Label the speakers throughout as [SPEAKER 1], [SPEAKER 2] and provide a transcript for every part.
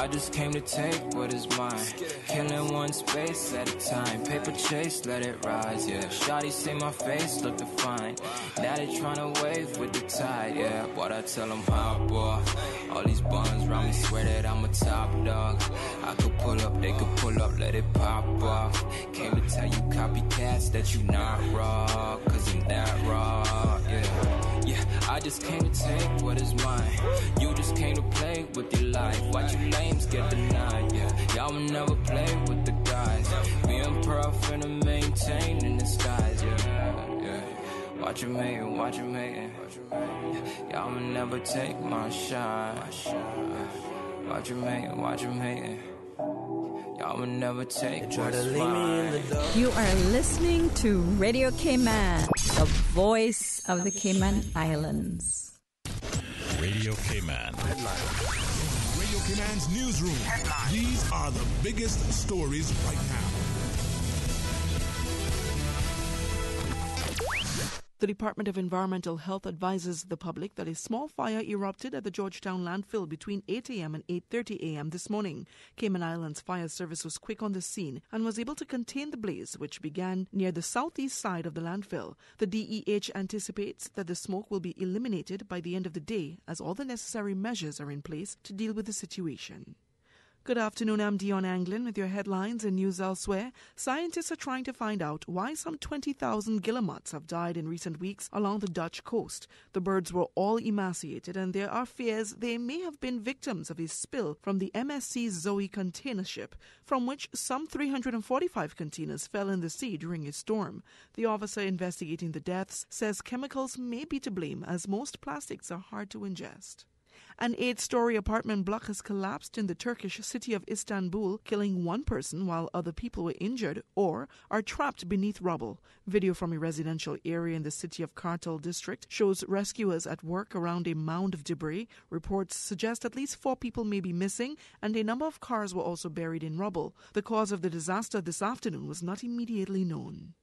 [SPEAKER 1] I just came to take what is mine. Killing one space at a time. Paper chase, let it rise, yeah. Shawty see my face, look fine. Now they tryna wave with the tide, yeah. What I tell them, hop off. All these buns round me swear that I'm a top dog. I could pull up, they could pull up, let it pop off. Came to tell you copycats that you not raw, cause I'm that raw, yeah. Yeah, I just came to take what is mine. You just came to play with your life. Watch you lames get denied, yeah. Y'all will never play with the guys. Me and Pearl finna maintain in the skies, yeah, yeah. Watch him hatin', watch him hatin'. Y'all will never take my shine. Watch him hatin', watch him hatin'. Y'all will never take what's mine.
[SPEAKER 2] You are listening to Radio Cayman, the voice of the Cayman Islands.
[SPEAKER 3] Radio Cayman.
[SPEAKER 4] Headline. Radio Cayman's newsroom. Headline. These are the biggest stories right now.
[SPEAKER 5] The Department of Environmental Health advises the public that a small fire erupted at the Georgetown landfill between 8 a.m. and 8:30 a.m. this morning. Cayman Islands Fire Service was quick on the scene and was able to contain the blaze, which began near the southeast side of the landfill. The DEH anticipates that the smoke will be eliminated by the end of the day, as all the necessary measures are in place to deal with the situation. Good afternoon, I'm Dion Anglin with your headlines and news elsewhere. Scientists are trying to find out why some 20,000 guillemots have died in recent weeks along the Dutch coast. The birds were all emaciated, and there are fears they may have been victims of a spill from the MSC Zoe container ship, from which some 345 containers fell in the sea during a storm. The officer investigating the deaths says chemicals may be to blame, as most plastics are hard to ingest. An 8-story apartment block has collapsed in the Turkish city of Istanbul, killing one person while other people were injured or are trapped beneath rubble. Video from a residential area in the city of Kartal district shows rescuers at work around a mound of debris. Reports suggest at least 4 people may be missing, and a number of cars were also buried in rubble. The cause of the disaster this afternoon was not immediately known.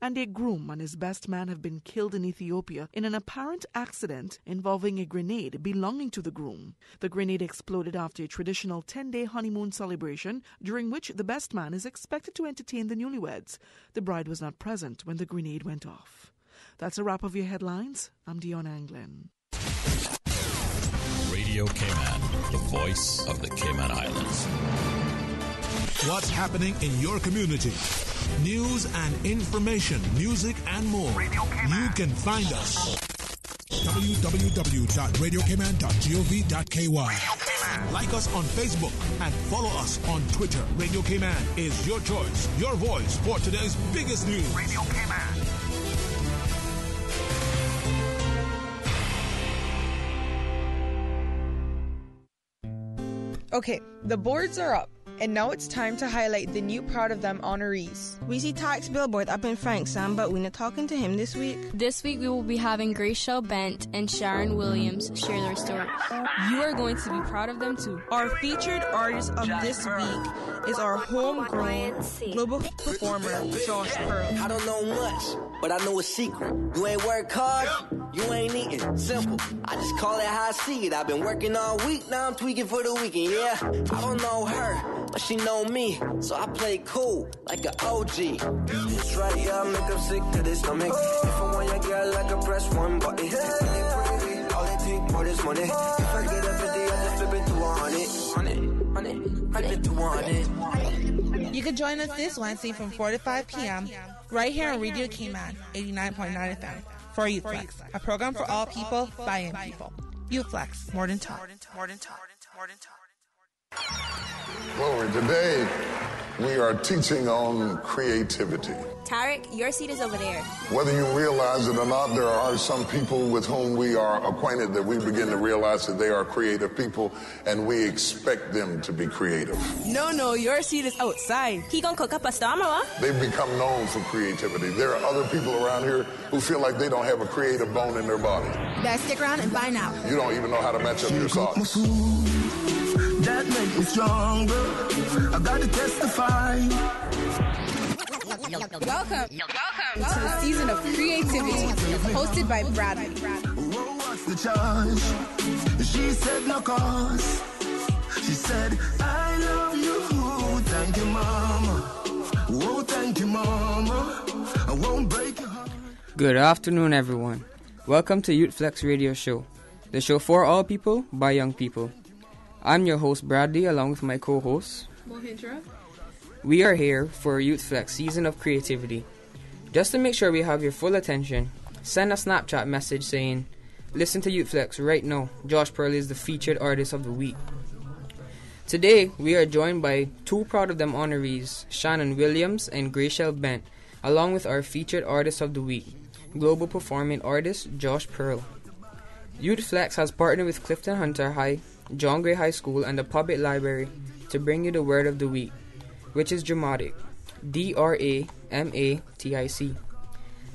[SPEAKER 5] And a groom and his best man have been killed in Ethiopia in an apparent accident involving a grenade belonging to the groom. The grenade exploded after a traditional 10-day honeymoon celebration, during which the best man is expected to entertain the newlyweds. The bride was not present when the grenade went off. That's a wrap of your headlines. I'm Dion Anglin.
[SPEAKER 3] Radio Cayman, the voice of the Cayman Islands.
[SPEAKER 4] What's happening in your community? News and information, music and more. You can find us. www.radiocayman.gov.ky. Like us on Facebook and follow us on Twitter. Radio Cayman is your choice, your voice for today's biggest news. Radio Cayman.
[SPEAKER 6] Okay, the boards are up. And now it's time to highlight the new Proud of Them honorees.
[SPEAKER 7] We see Tyke's billboard up in Frankstown, but we're not talking to him this week.
[SPEAKER 8] This week we will be having Grace Bent and Sharon Williams share their stories. You are going to be proud of them too.
[SPEAKER 6] Our featured artist of this week is our homegrown global performer, Josh Pearl.
[SPEAKER 9] I don't know much, but I know a secret. You ain't work hard, you ain't eating. Simple. I just call it how I see it. I've been working all week, now I'm tweaking for the weekend, yeah. I don't know her, but she know me, so I play cool like an OG. It's right, yeah, I make them sick to this stomach. If I want your girl, like a press one button. All they think for this money. If I get a 50, I just flip it to 100. Flip it to 100.
[SPEAKER 6] You can join us this Wednesday from 4 to 5 p.m. right here on Radio Cayman 89.9 FM for Youth Flex, a program for all people by young people. Youth Flex, more than talk.
[SPEAKER 10] Glory, today we are teaching on creativity.
[SPEAKER 11] Tarek, your seat is over there.
[SPEAKER 10] Whether you realize it or not, there are some people with whom we are acquainted that we begin to realize that they are creative people, and we expect them to be creative.
[SPEAKER 11] No, your seat is outside. He gonna cook up a stammer?
[SPEAKER 10] They've become known for creativity. There are other people around here who feel like they don't have a creative bone in their body.
[SPEAKER 11] Better stick around and find out.
[SPEAKER 10] You don't even know how to match up your socks.
[SPEAKER 12] That makes me stronger. I gotta testify.
[SPEAKER 11] Welcome to the season of creativity, hosted by Bradley.
[SPEAKER 12] What's the charge? She said no cause. She said said, I love you. Thank you, mama. Oh, thank you, mama. I won't break your heart.
[SPEAKER 13] Good afternoon, everyone. Welcome to Youth Flex Radio Show, the show for all people by young people. I'm your host, Bradley, along with my co-host,
[SPEAKER 11] Mohindra.
[SPEAKER 13] We are here for Youth Flex Season of Creativity. Just to make sure we have your full attention, send a Snapchat message saying, listen to Youth Flex right now. Josh Pearl is the featured artist of the week. Today, we are joined by two Proud of Them honorees, Shannon Williams and Grayshell Bent, along with our featured artist of the week, global performing artist Josh Pearl. Youth Flex has partnered with Clifton Hunter High, John Gray High School, and the Public Library to bring you the word of the week, which is dramatic. dramatic.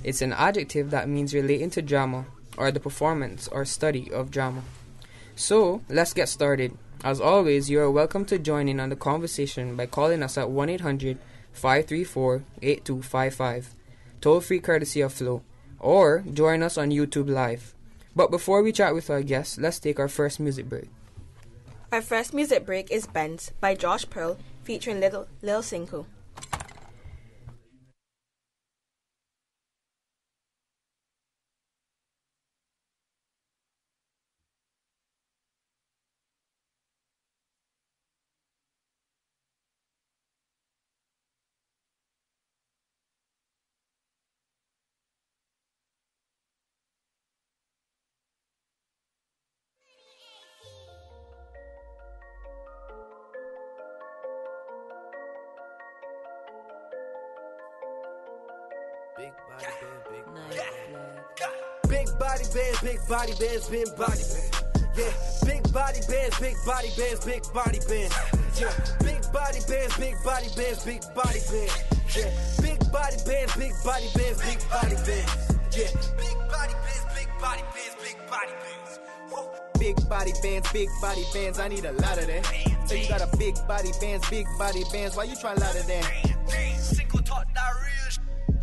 [SPEAKER 13] It's an adjective that means relating to drama or the performance or study of drama. So, let's get started. As always, you are welcome to join in on the conversation by calling us at 1-800-534-8255, toll-free courtesy of Flow, or join us on YouTube Live. But before we chat with our guests, let's take our first music break.
[SPEAKER 7] Our first music break is Bent by Josh Pearl, featuring Lil Cinco.
[SPEAKER 14] Big body bands, big body bands, big body bands. Yeah, big body bands, big body bands, big body bands. Yeah, big body bands, big body bands, big body bands. Yeah, big body bands, big body bands, big body bands. Yeah, big body bands, big body bands, big body bands.
[SPEAKER 15] Big body bands, I need a lot of that. So you got a big body bands, why you try a lot of that?
[SPEAKER 14] Single talk, not real.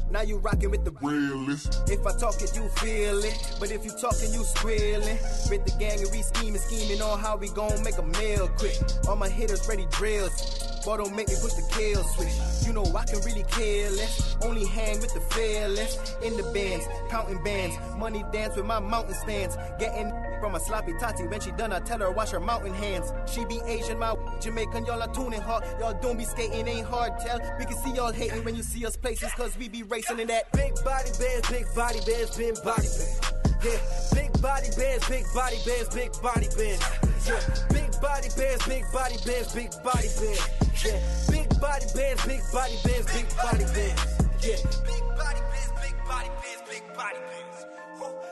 [SPEAKER 15] Now you rockin' with the realest. If I talk it, you feel it. But if you talkin', you squealin'. With the gang and we scheming on how we gon' make a meal quick. All my hitters ready drills. Boy, don't make me push the kill switch. You know I can really care less. Only hang with the fearless. In the bands, counting bands. Money dance with my mountain stands. Getting from a sloppy tati. When she done, I tell her wash her mountain hands. She be Asian, my Jamaican, y'all are tuning hard. Y'all don't be skating, ain't hard tell. We can see y'all hating when you see us places, cause we be racing in that.
[SPEAKER 14] Big body bands, big body bands, big body bands. Yeah, big body bands, big body bands, big body bands. Yeah, big body bands, big body bands, big body bands. Yeah, big body bands, big body bands, big body bands. Yeah, big body bands, big body bands, big body bands.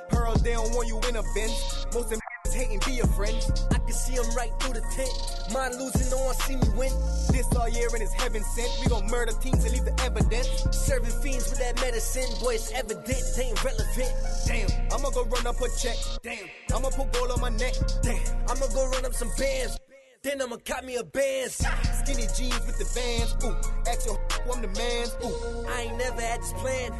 [SPEAKER 15] Pearl, they don't want you in a Benz. Most of them hating, be a friend.
[SPEAKER 14] I can see them right through the tent. Mine losing, no one see me win.
[SPEAKER 15] This all year and it's heaven sent. We gon' murder teens and leave the evidence.
[SPEAKER 14] Serving fiends with that medicine. Boy, it's evident, they ain't relevant.
[SPEAKER 15] Damn, I'ma go run up a check. Damn, I'ma put gold on my neck.
[SPEAKER 14] Damn, I'ma go run up some bands. Then I'ma cop me a Benz.
[SPEAKER 15] Skinny jeans with the Vans. Ooh, ask your I'm the man. Ooh,
[SPEAKER 14] I ain't never had this plan.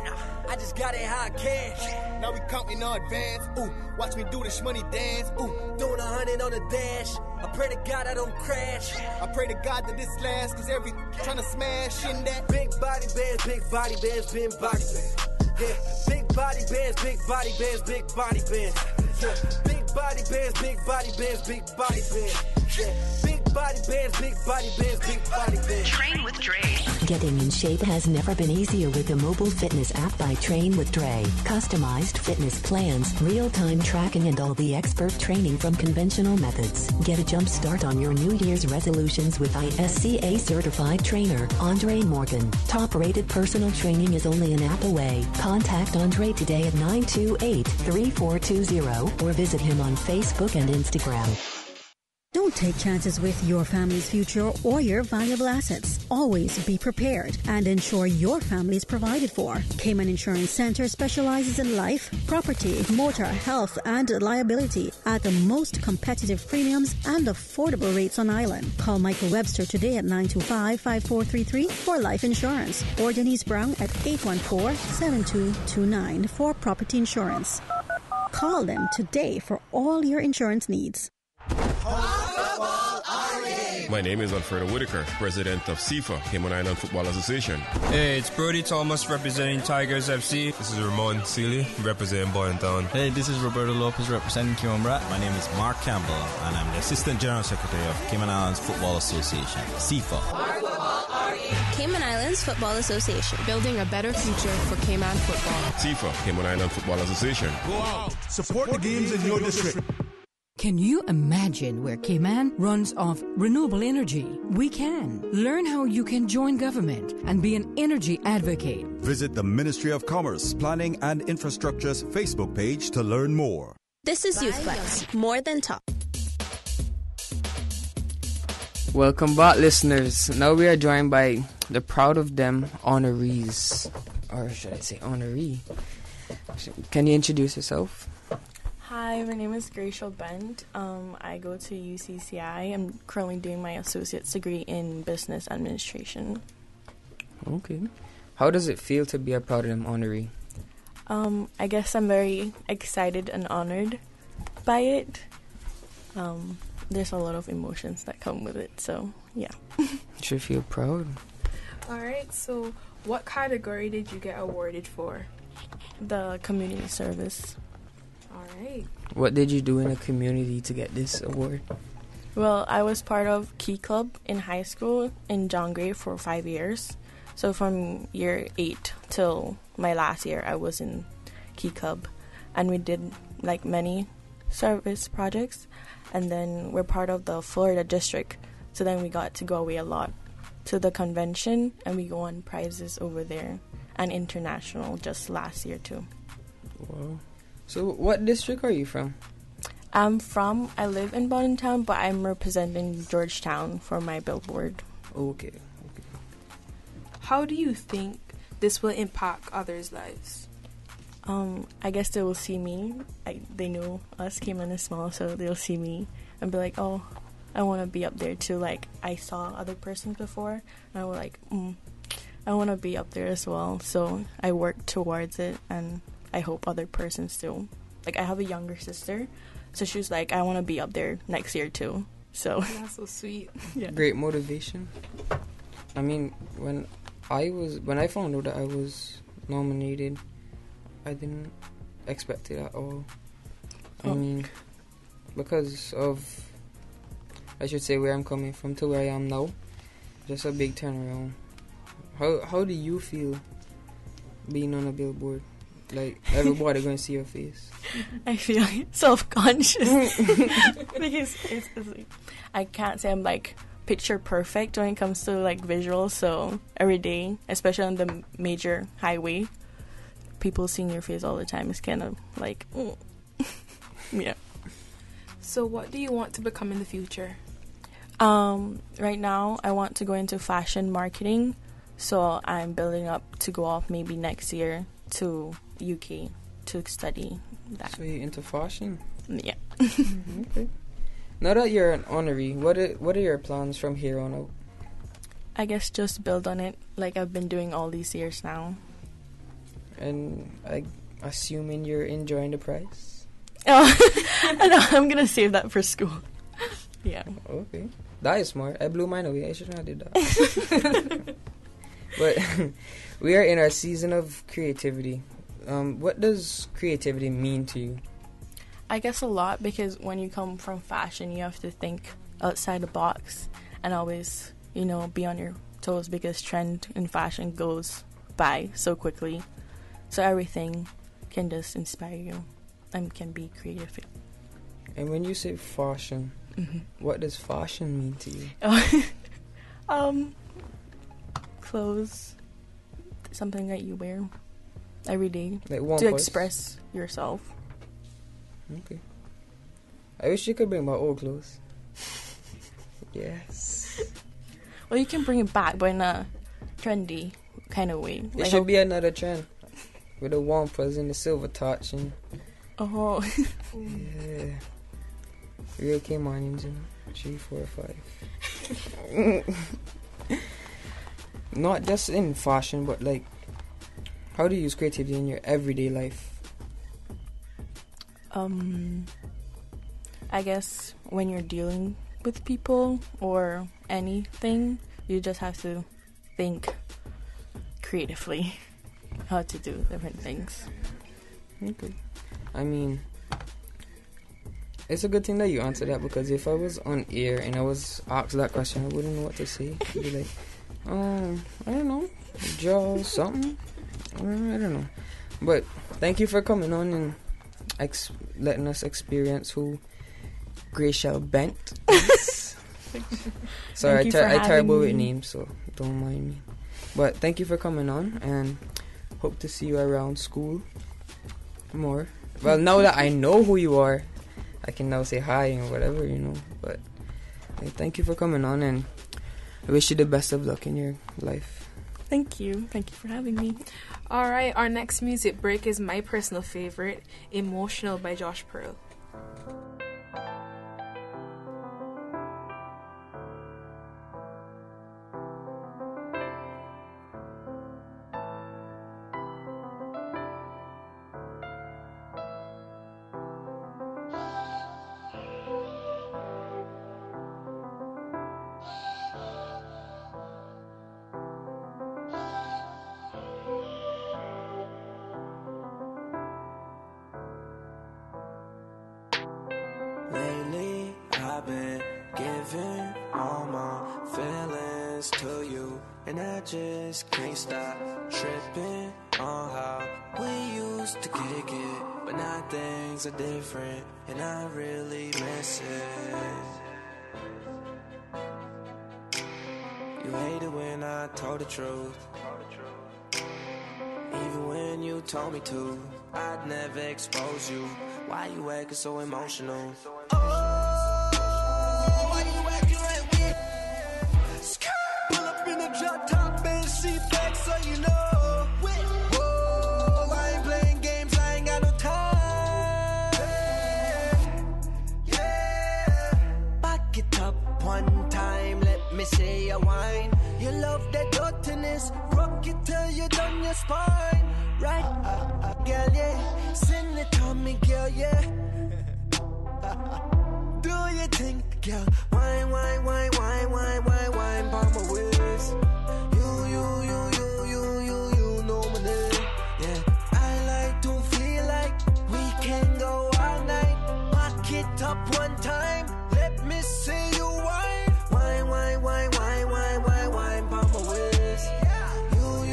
[SPEAKER 14] I just got it how I can.
[SPEAKER 15] Now we counting our advance. Ooh, watch me do this money dance. Ooh,
[SPEAKER 14] doing 100 on the dash. I pray to God I don't crash.
[SPEAKER 15] I pray to God that this lasts, cause every trying to smash in that.
[SPEAKER 14] Big body bands, big body bands, big body bands. Yeah, big body bands, big body bands, big body bands. Yeah, big body bands, big body bands, big body bands. Yeah, big body bands, big body bands, big body bands.
[SPEAKER 16] Train with Dre. Getting in shape has never been easier with the mobile fitness app by Train with Dre. Customized fitness plans, real-time tracking, and all the expert training from conventional methods. Get a jump start on your New Year's resolutions with ISCA certified trainer Andre Morgan. Top-rated personal training is only an app away. Contact Andre today at 928-3420 or visit him on Facebook and Instagram.
[SPEAKER 2] Don't take chances with your family's future or your valuable assets. Always be prepared and ensure your family is provided for. Cayman Insurance Center specializes in life, property, motor, health, and liability at the most competitive premiums and affordable rates on island. Call Michael Webster today at 925-5433 for life insurance or Denise Brown at 814-7229 for property insurance. Call them today for all your insurance needs.
[SPEAKER 17] Football RA. My name is Alfredo Whitaker, president of CIFA, Cayman Island Football Association.
[SPEAKER 18] Hey, it's Brody Thomas representing Tigers FC.
[SPEAKER 19] This is Ramon Seeley representing Boyne Town.
[SPEAKER 20] Hey, this is Roberto Lopez representing Cayman Brat.
[SPEAKER 21] My name is Mark Campbell and I'm the Assistant General Secretary of Cayman Islands Football Association, CIFA.
[SPEAKER 22] Cayman Islands Football Association.
[SPEAKER 8] Building a better future for Cayman football.
[SPEAKER 17] CIFA, Cayman Island Football Association.
[SPEAKER 4] Go out, support the games in your district.
[SPEAKER 23] Can you imagine where Cayman runs off renewable energy? We can. Learn how you can join government and be an energy advocate.
[SPEAKER 24] Visit the Ministry of Commerce, Planning and Infrastructure's Facebook page to learn more.
[SPEAKER 22] This is YouthFlex, more than talk.
[SPEAKER 13] Welcome back, listeners. Now we are joined by the Proud of Them honorees. Or should I say honoree? Can you introduce yourself?
[SPEAKER 25] Hi, my name is Gracial Bent. I go to UCCI. I'm currently doing my associate's degree in business administration.
[SPEAKER 13] Okay. How does it feel to be a Proud of Them honoree?
[SPEAKER 25] I guess I'm very excited and honored by it. There's a lot of emotions that come with it, so yeah.
[SPEAKER 13] You should feel proud.
[SPEAKER 26] Alright, so what category did you get awarded for?
[SPEAKER 25] The community service.
[SPEAKER 26] Alright.
[SPEAKER 13] What did you do in the community to get this award?
[SPEAKER 25] Well, I was part of Key Club in high school in John Gray for 5 years. So from year 8 till my last year, I was in Key Club. And we did like many service projects. And then we're part of the Florida district. So then we got to go away a lot to the convention. And we go on prizes over there. And international just last year too.
[SPEAKER 13] Wow. So what district are you from?
[SPEAKER 25] I live in Boyne Town, but I'm representing Georgetown for my billboard.
[SPEAKER 13] Okay.
[SPEAKER 26] How do you think this will impact others' lives?
[SPEAKER 25] I guess they will see me. They know us, Cayman is small, so they'll see me and be like, oh, I want to be up there too. Like, I saw other persons before, and I was like, I want to be up there as well. So I work towards it, and I hope other persons too. Like, I have a younger sister, so she was like, I want to be up there next year too. So
[SPEAKER 26] that's so sweet.
[SPEAKER 25] Yeah.
[SPEAKER 13] Great motivation. I mean, when I found out that I was nominated, I didn't expect it at all. I mean, because of, I should say, where I'm coming from to where I am now, just a big turnaround. How do you feel being on a billboard? Like, everybody going to see your face.
[SPEAKER 25] I feel self-conscious. Because it's like, I can't say I'm, like, picture perfect when it comes to, like, visuals. So, every day, especially on the major highway, people seeing your face all the time is kind of, like, yeah.
[SPEAKER 26] So, what do you want to become in the future?
[SPEAKER 25] Right now, I want to go into fashion marketing. So, I'm building up to go off maybe next year to UK to study that.
[SPEAKER 13] So you're into fashion?
[SPEAKER 25] Yeah.
[SPEAKER 13] Okay. Now that you're an honoree, what are your plans from here on out?
[SPEAKER 25] I guess just build on it like I've been doing all these years now.
[SPEAKER 13] And I assuming you're enjoying the prize?
[SPEAKER 25] Oh, no, I'm gonna save that for school. Yeah.
[SPEAKER 13] Okay. That is smart. I blew mine away. I should not have did that. But we are in our season of creativity. What does creativity mean to you?
[SPEAKER 25] I guess a lot, because when you come from fashion, you have to think outside the box and always, be on your toes, because trend in fashion goes by so quickly. So everything can just inspire you and can be creative.
[SPEAKER 13] And when you say fashion, what does fashion mean to you?
[SPEAKER 25] Clothes, something that you wear every day
[SPEAKER 13] like
[SPEAKER 25] to express yourself.
[SPEAKER 13] Okay. I wish you could bring my old clothes. Yes.
[SPEAKER 25] Well, you can bring it back, but in a trendy kind of way.
[SPEAKER 13] It should be another trend with the wampers and the silver touch and.
[SPEAKER 25] Oh.
[SPEAKER 13] Yeah. Real Caymanians in 3, 4, 5. Not just in fashion, but like, how do you use creativity in your everyday life?
[SPEAKER 25] I guess when you're dealing with people or anything. You just have to think creatively how to do different things.
[SPEAKER 13] Okay. I mean, it's a good thing that you answered that, because if I was on air and I was asked that question, I wouldn't know what to say. I'd be like, I don't know, draw something. I don't know. But thank you for coming on and letting us experience who Gracielle Bent is. Sorry, I terrible with names, so don't mind me. But thank you for coming on, and hope to see you around school more. Well, now that I know who you are, I can now say hi and whatever, But thank you for coming on, and I wish you the best of luck in your life.
[SPEAKER 25] Thank you. Thank you for having me.
[SPEAKER 26] All right, our next music break is my personal favorite, Emotional by Josh Pearl.
[SPEAKER 1] Lately, I've been giving all my feelings to you, and I just can't stop tripping on how we used to kick it. But now things are different, and I really miss it. You hated when I told the truth, even when you told me to. I'd never expose you. Why you acting so emotional? Oh, why you acting like we?
[SPEAKER 14] Pull up in a drop top and seat back, so you know. Whoa, I ain't playing games, I ain't got no time. Yeah. Back it up one time, let me see you whine. You love that dirtiness, rock it till you done your spine. Right, girl, yeah. Send it to me, girl, yeah. Do your thing, girl. Wine, wine, wine, wine, wine, wine, wine, by my waist. You know my name, yeah. I like to feel like we can go all night. Back it up one time, let me see you whine. Wine, wine, wine, wine, wine, wine, wine, by my waist. You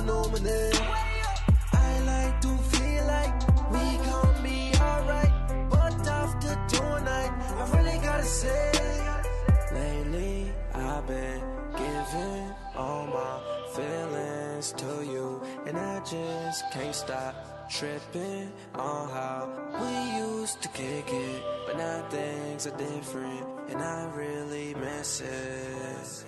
[SPEAKER 14] know my name. I like to feel like we gon' be alright, but after tonight, I really gotta say, lately I've been giving all my feelings to you, and I just can't stop tripping on how we used to kick it. But now things are different, and I really miss it.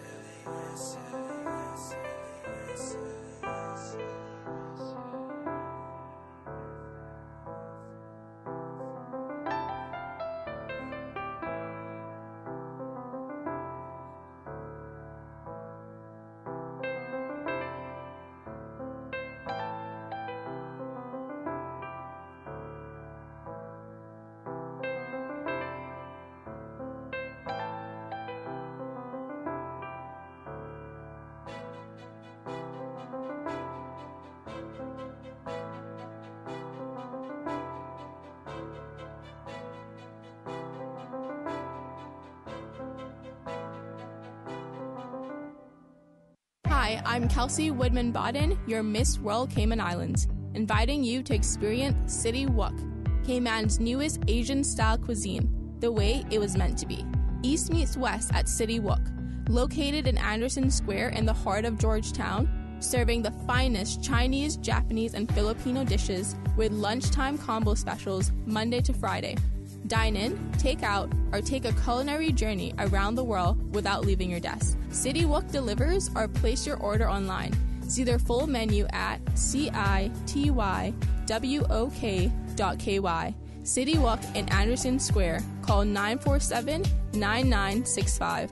[SPEAKER 8] Hi, I'm Kelsey Woodman-Bodden, your Miss World Cayman Islands, inviting you to experience City Wok, Cayman's newest Asian-style cuisine, the way it was meant to be. East meets West at City Wok, located in Anderson Square in the heart of Georgetown, serving the finest Chinese, Japanese, and Filipino dishes with lunchtime combo specials Monday to Friday. Dine in, take out, or take a culinary journey around the world without leaving your desk. City Wok delivers or place your order online. See their full menu at citywok.ky. City Wok in Anderson Square. Call 947-9965.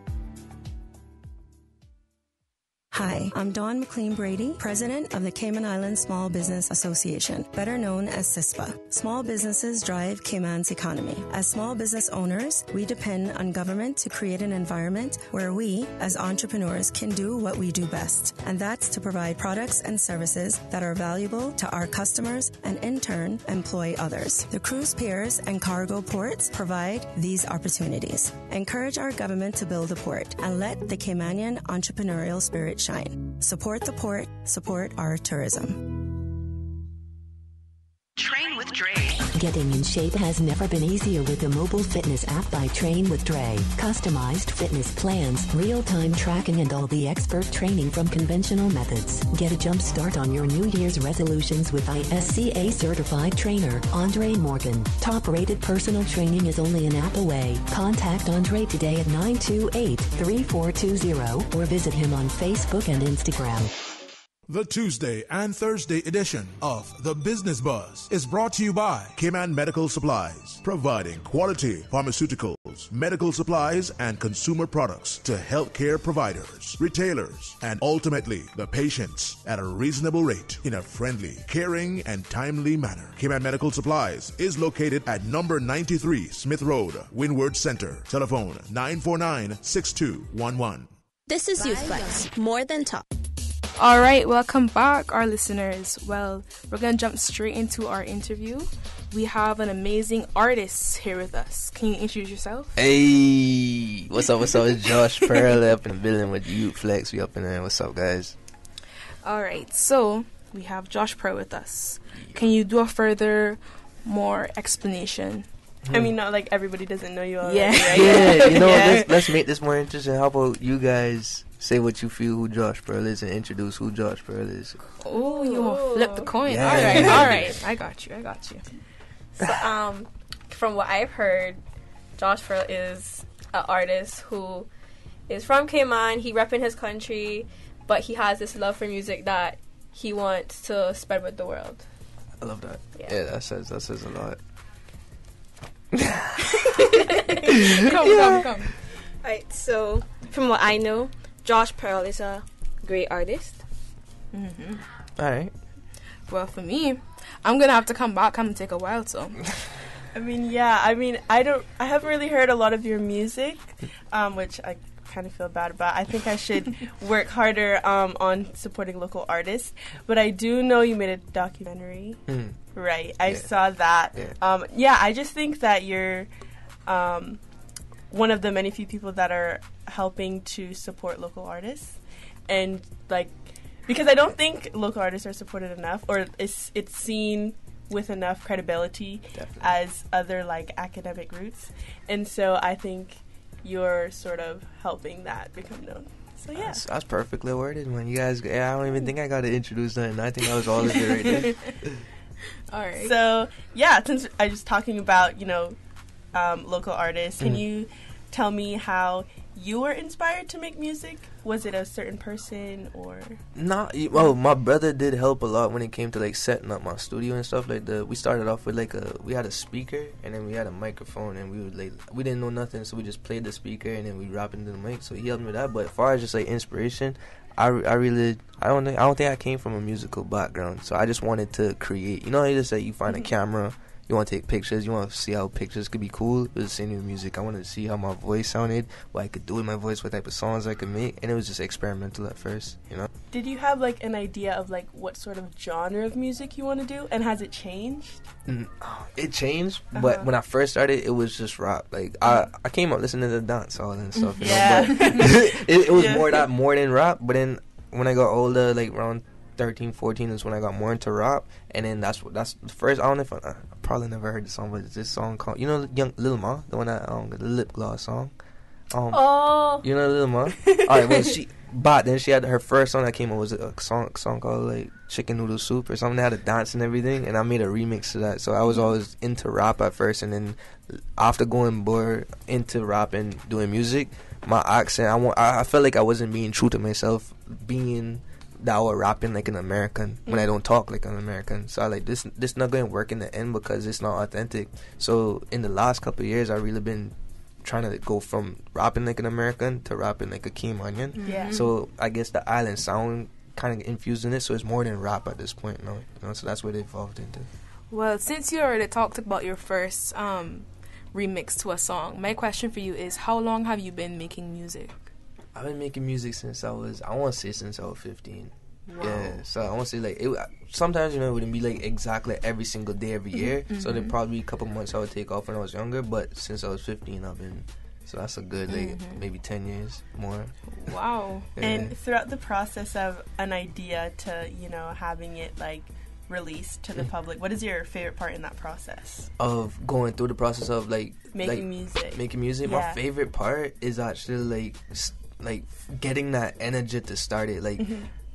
[SPEAKER 3] Hi, I'm Dawn McLean Brady, President of the Cayman Islands Small Business Association, better known as CISPA. Small businesses drive Cayman's economy. As small business owners, we depend on government to create an environment where we, as entrepreneurs, can do what we do best, and that's to provide products and services that are valuable to our customers and, in turn, employ others. The cruise piers and cargo ports provide these opportunities. Encourage our government to build a port and let the Caymanian entrepreneurial spirit shine. Support the port, support our tourism.
[SPEAKER 16] Train with Dre. Getting in shape has never been easier with the mobile fitness app by Train with Dre. Customized fitness plans, real-time tracking, and all the expert training from conventional methods. Get a jump start on your New Year's resolutions with ISCA certified trainer Andre Morgan. Top-rated personal training is only an app away. Contact Andre today at 928-3420 or visit him on Facebook and Instagram.
[SPEAKER 4] The Tuesday and Thursday edition of The Business Buzz is brought to you by Cayman Medical Supplies, providing quality pharmaceuticals, medical supplies, and consumer products to healthcare providers, retailers, and ultimately the patients at a reasonable rate in a friendly, caring, and timely manner. Cayman Medical Supplies is located at number 93 Smith Road, Windward Center. Telephone 949-6211.
[SPEAKER 22] This is Youth Flex, more than talk.
[SPEAKER 26] All right, welcome back, our listeners. Well, we're going to jump straight into our interview. We have an amazing artist here with us. Can you introduce yourself?
[SPEAKER 5] Hey, what's up? It's Josh Pearl up in the building with Youth Flex. We up in there. What's up, guys?
[SPEAKER 26] All right, so we have Josh Pearl with us. Can you do a further, more explanation? I mean, not like everybody doesn't know you already, right?
[SPEAKER 5] Yeah, you know, let's make this more interesting. How about you guys say what you feel who Josh Pearl is and introduce who Josh Pearl is?
[SPEAKER 26] Oh, you want to flip the coin.
[SPEAKER 5] Yeah.
[SPEAKER 26] All right. I got you.
[SPEAKER 7] So, from what I've heard, Josh Pearl is an artist who is from Cayman. He repping his country, but he has this love for music that he wants to spread with the world.
[SPEAKER 5] I love that. Yeah, that says a lot.
[SPEAKER 7] Come. Alright, so from what I know, Josh Pearl is a great artist.
[SPEAKER 26] Mm-hmm.
[SPEAKER 5] Alright.
[SPEAKER 26] Well, for me, I'm gonna have to come back. I'm gonna take a while, so.
[SPEAKER 25] I haven't really heard a lot of your music, which I kind of feel bad about. I think I should work harder on supporting local artists. But I do know you made a documentary. Right, I saw that.
[SPEAKER 5] Yeah.
[SPEAKER 25] I just think that you're one of the many few people that are helping to support local artists, and because I don't think local artists are supported enough, or it's seen with enough credibility as other academic routes, and so I think you're sort of helping that become known. So yeah,
[SPEAKER 5] that's perfectly worded, man. You guys, I don't even think I got to introduce nothing. I think that was all of it right there.
[SPEAKER 25] All right. So, yeah, since I was talking about, local artists, can you tell me how you were inspired to make music? Was it a certain person or?
[SPEAKER 5] My brother did help a lot when it came to setting up my studio and stuff. We started off with we had a speaker and then we had a microphone, and we didn't know nothing, so we just played the speaker and then we rapped into the mic. So he helped me with that. But as far as just inspiration, I don't think I came from a musical background, so I just wanted to create. You know, you just say you find a camera, you want to take pictures, you want to see how pictures could be cool. It was the same with music. I wanted to see how my voice sounded, what I could do with my voice, what type of songs I could make, and it was just experimental at first, you know.
[SPEAKER 25] Did you have an idea of what sort of genre of music you want to do, and has it changed?
[SPEAKER 5] It changed, but when I first started, it was just rap. I came up listening to the dancehall and stuff, you know, but it was more than rap. But then when I got older, around 13, 14 is when I got more into rap, and then that's the first. I don't know if I probably never heard the song, but it's this song called, Young Lil Ma, the one that the lip gloss song. You know Lil Ma. Alright, well then she had her first song that came out was a song called Chicken Noodle Soup or something that had a dance and everything, and I made a remix to that. So I was always into rap at first, and then after going more into rap and doing music, my accent, I felt like I wasn't being true to myself, being that I was rapping like an American when I don't talk like an American. So I this not going to work in the end because it's not authentic. So in the last couple of years, I really been trying to go from rapping like an American to rapping like a Caymanian.
[SPEAKER 26] Yeah.
[SPEAKER 5] So I guess the island sound kind of infused in it, so it's more than rap at this point now. You know, so that's what it evolved into.
[SPEAKER 26] Well, since you already talked about your first remix to a song, my question for you is, how long have you been making music?
[SPEAKER 5] I've been making music since I was 15.
[SPEAKER 26] Wow.
[SPEAKER 5] Yeah, so I want to say like sometimes it wouldn't be like exactly every single day every year. So there'd probably be a couple months I would take off when I was younger, but since I was 15 I've been, so that's a good like maybe 10 years more.
[SPEAKER 26] Wow.
[SPEAKER 5] Yeah.
[SPEAKER 6] And throughout the process of an idea to, you know, having it like released to the public, what is your favorite part in that process?
[SPEAKER 5] Of going through the process of like
[SPEAKER 6] making music.
[SPEAKER 5] My favorite part is actually like getting that energy to start it, like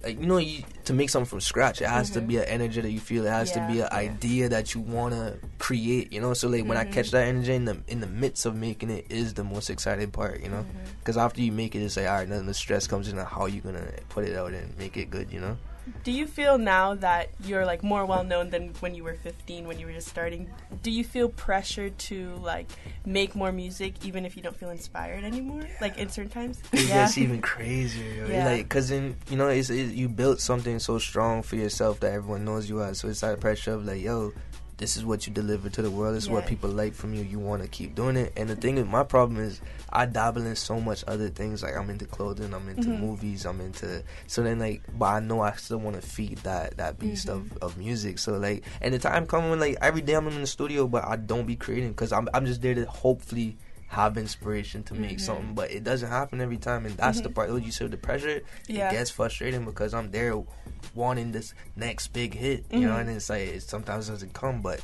[SPEAKER 5] like, you know, to make something from scratch, it has to be an energy that you feel. It has to be an idea that you want to create, you know. So, like, when I catch that energy in the midst of making it is the most exciting part, you know. Because after you make it, it's like, all right, then the stress comes in on how you're going to put it out and make it good, you know.
[SPEAKER 6] Do you feel now that you're, like, more well-known than when you were 15, when you were just starting, do you feel pressured to, like, make more music even if you don't feel inspired anymore? Like, in certain times?
[SPEAKER 5] It gets even crazier.
[SPEAKER 6] Yeah.
[SPEAKER 5] Like, because then, you know, you built something so strong for yourself that everyone knows you as. So it's that pressure of, like, yo, this is what you deliver to the world. This is what people like from you. You want to keep doing it. And the thing is, my problem is I dabble in so much other things. Like, I'm into clothing. I'm into movies. I'm into... So then, like... But I know I still want to feed that beast of music. So, like... And the time coming when, like, every day I'm in the studio, but I don't be creating. Because I'm just there to hopefully have inspiration to make something. But it doesn't happen every time. And that's the part. What you said, the pressure, it gets frustrating because I'm there wanting this next big hit, you know, and it's like it sometimes doesn't come, but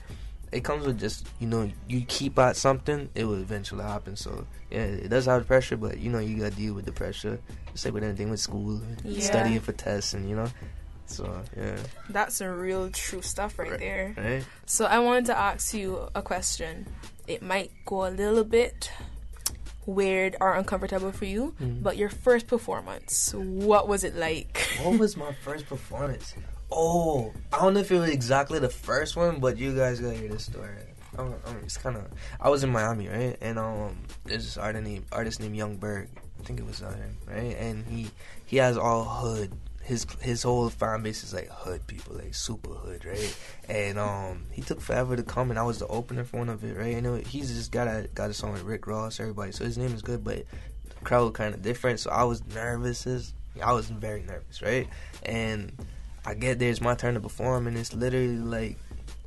[SPEAKER 5] it comes with just, you know, you keep at something, it will eventually happen. So yeah, it does have pressure, but you know, you gotta deal with the pressure, just like with anything with school, studying for tests, and you know. So yeah,
[SPEAKER 26] that's some real true stuff right there.
[SPEAKER 5] Right.
[SPEAKER 26] So I wanted to ask you a question. It might go a little bit weird or uncomfortable for you, but your first performance, what was it like?
[SPEAKER 5] What was my first performance? Oh, I don't know if it was exactly the first one, but you guys gotta hear this story. It's kind of... I was in Miami, right? And there's this artist named Young Berg. I think it was him, right? And he has all hood. His whole fan base is like hood people, like super hood, right? And he took forever to come, and I was the opener for one of it, right? And he's just got a song with Rick Ross, everybody, so his name is good, but the crowd was kind of different, so I was nervous. I was very nervous, right? And I get there, it's my turn to perform, and it's literally like